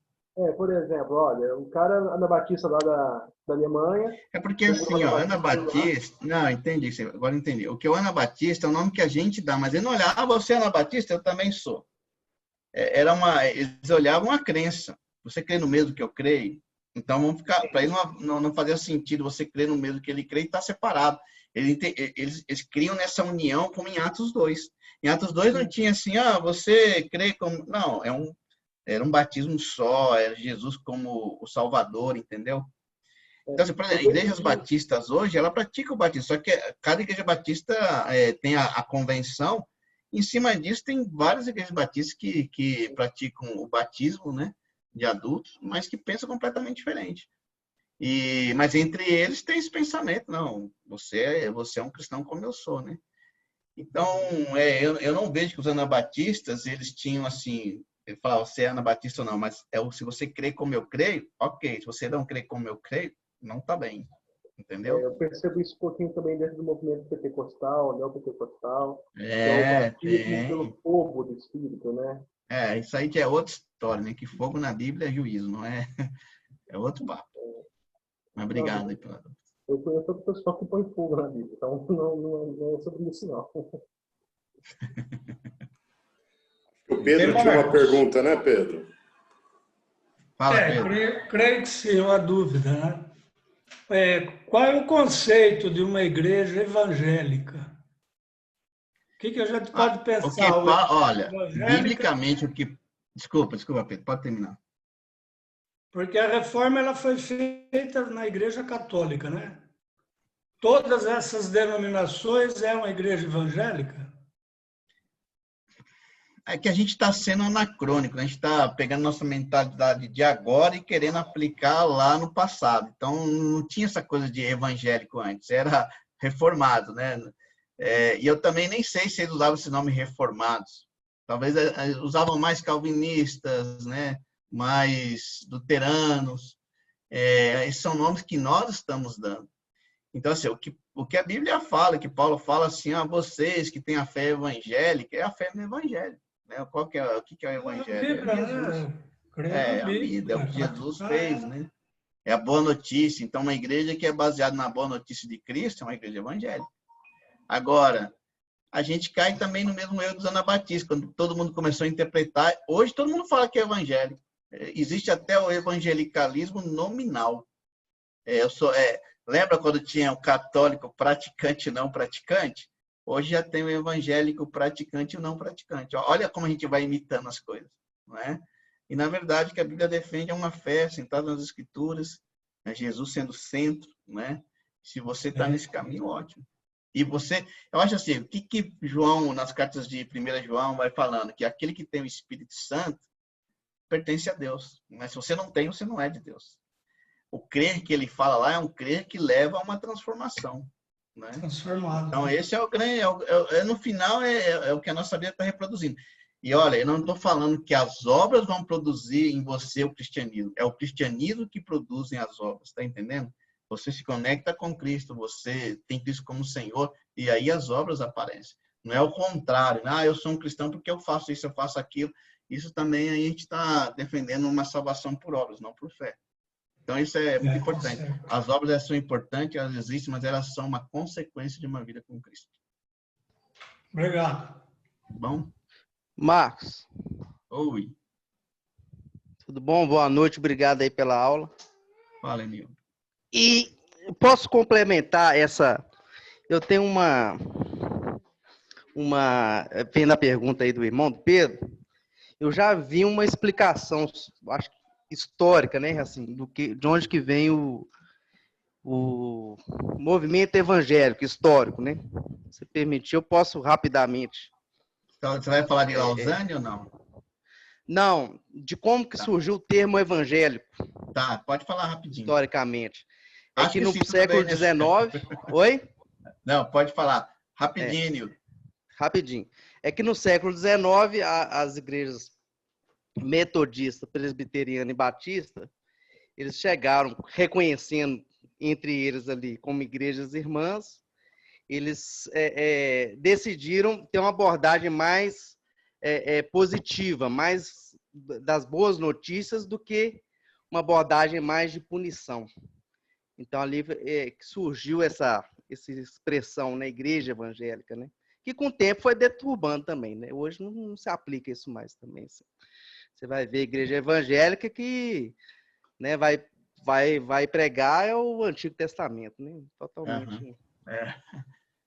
Por exemplo, olha, o cara anabatista lá da Alemanha... É porque assim, ó, anabatista... Não, entendi, agora entendi. O que é o anabatista é o nome que a gente dá, mas ele não olha, você é anabatista? Eu também sou. Eles olhavam a crença. Você crê no mesmo que eu creio? Então, vamos ficar... Para ele não fazia sentido você crer no mesmo que ele crê e estar separado. Eles criam nessa união como em Atos 2. Em Atos 2 não tinha assim, você crê como... Não, era um batismo só, era Jesus como o Salvador, entendeu? Então, assim, as igrejas batistas hoje, ela pratica o batismo, só que cada igreja batista tem a convenção, em cima disso tem várias igrejas batistas que praticam o batismo, né, de adultos, mas que pensam completamente diferente. Mas entre eles tem esse pensamento, não, você é um cristão como eu sou, né? Então, eu não vejo que os anabatistas, eles tinham assim, ele fala, você é anabatista ou não, mas se você crê como eu creio, ok, se você não crê como eu creio, não está bem, entendeu? Eu percebo isso um pouquinho também dentro do movimento pentecostal, neopentecostal, que é o batismo pelo fogo do Espírito, né? Isso aí que é outra história, né? Que fogo na Bíblia é juízo, não é? É outro papo. Mas obrigado aí pela... Eu conheço outro pessoal que põe fogo na Bíblia, então não é sobre isso, não. O Pedro tinha uma pergunta, né, Pedro? Fala, Pedro. Creio que sim, uma dúvida, né? Qual é o conceito de uma igreja evangélica? O que a gente pode pensar? Olha, biblicamente, o que... Desculpa, Pedro, pode terminar. Porque a reforma ela foi feita na Igreja Católica, né? Todas essas denominações é uma igreja evangélica? É que a gente está sendo anacrônico, né? A gente está pegando nossa mentalidade de agora e querendo aplicar lá no passado. Então, não tinha essa coisa de evangélico antes, era reformado, né? E eu também nem sei se eles usavam esse nome reformados. Talvez usavam mais calvinistas, né? Mais luteranos. Esses são nomes que nós estamos dando. Então, assim, o que a Bíblia fala, que Paulo fala assim, vocês que têm a fé evangélica, é a fé no evangelho. Né? O que é o evangelho? Bíblia, Jesus. Né? A vida, é o que Jesus fez, né? É a boa notícia. Então, uma igreja que é baseada na boa notícia de Cristo é uma igreja evangélica. Agora, a gente cai também no mesmo erro dos anabatistas, quando todo mundo começou a interpretar. Hoje, todo mundo fala que é evangélico. Existe até o evangelicalismo nominal. Lembra quando tinha o católico praticante e não praticante? Hoje já tem o evangélico praticante e não praticante. Olha como a gente vai imitando as coisas. Não é? E, na verdade, o que a Bíblia defende é uma fé sentada nas Escrituras, Jesus sendo o centro. Né? Se você está nesse caminho, ótimo. E você, eu acho assim, o que João, nas cartas de 1 João, vai falando? Que aquele que tem o Espírito Santo pertence a Deus. Mas se você não tem, você não é de Deus. O crer que ele fala lá é um crer que leva a uma transformação. Né? Transformado. Então, esse é o grande, no final, é o que a nossa Bíblia está reproduzindo. E olha, eu não estou falando que as obras vão produzir em você o cristianismo. É o cristianismo que produzem as obras, está entendendo? Você se conecta com Cristo, você tem Cristo como Senhor, e aí as obras aparecem. Não é o contrário. Eu sou um cristão porque eu faço isso, eu faço aquilo. Isso também aí a gente está defendendo uma salvação por obras, não por fé. Então, isso é muito importante. As obras são importantes, elas existem, mas elas são uma consequência de uma vida com Cristo. Obrigado. Bom? Marcos. Oi. Tudo bom? Boa noite, obrigado aí pela aula. Fala, Emil. E posso complementar essa... Eu tenho vendo a pergunta aí do irmão do Pedro, eu já vi uma explicação, acho que histórica, né, assim, de onde que vem o movimento evangélico histórico, né? Se permitir, eu posso rapidamente. Então, você vai falar de Lausanne ou não? Não, de como que surgiu o termo evangélico. Tá, pode falar rapidinho. Historicamente. Acho que no sim, século também, XIX... Oi? Não, pode falar. Rapidinho. Rapidinho. É que no século XIX, as igrejas metodista, presbiteriana e batista, eles chegaram reconhecendo entre eles ali como igrejas irmãs, eles decidiram ter uma abordagem mais positiva, mais das boas notícias do que uma abordagem mais de punição. Então ali que surgiu essa expressão na igreja evangélica, né? Que com o tempo foi deturbando também, né? Hoje não se aplica isso mais também. Assim. Você vai ver a igreja evangélica que, né, vai pregar o Antigo Testamento, né? Totalmente. Uhum.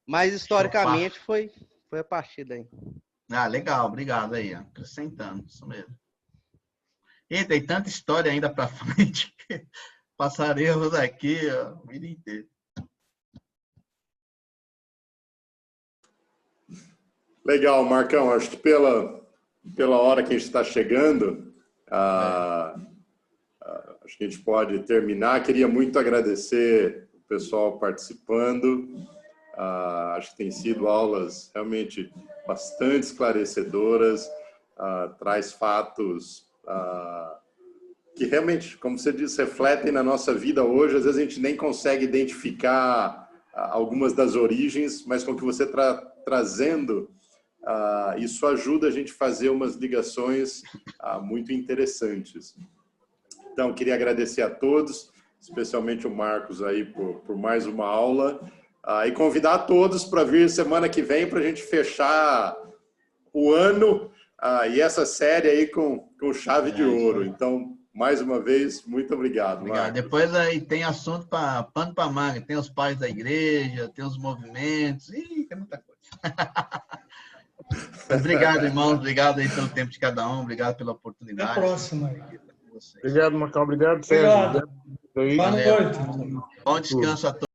Mas historicamente foi a partir daí. Legal, obrigado aí, acrescentando, isso mesmo. E tem tanta história ainda para frente que passaremos aqui a vida inteira. Legal, Marcão. Acho que pela hora que a gente está chegando, acho que a gente pode terminar. Queria muito agradecer o pessoal participando. Acho que tem sido aulas realmente bastante esclarecedoras, traz fatos que realmente, como você disse, refletem na nossa vida hoje. Às vezes a gente nem consegue identificar algumas das origens, mas com o que você está trazendo, isso ajuda a gente a fazer umas ligações muito interessantes. Então, queria agradecer a todos, especialmente o Marcos aí por mais uma aula, e convidar a todos para vir semana que vem para a gente fechar o ano e essa série aí com chave de ouro. Então, mais uma vez, muito obrigado. Obrigado. Depois aí tem assunto para pano para manga, tem os pais da igreja, tem os movimentos, tem muita coisa. Obrigado, irmãos. Obrigado aí pelo tempo de cada um. Obrigado pela oportunidade. Até a próxima. Obrigado, Marcão. Obrigado, Sérgio. Obrigado. Boa noite. Bom descanso a todos.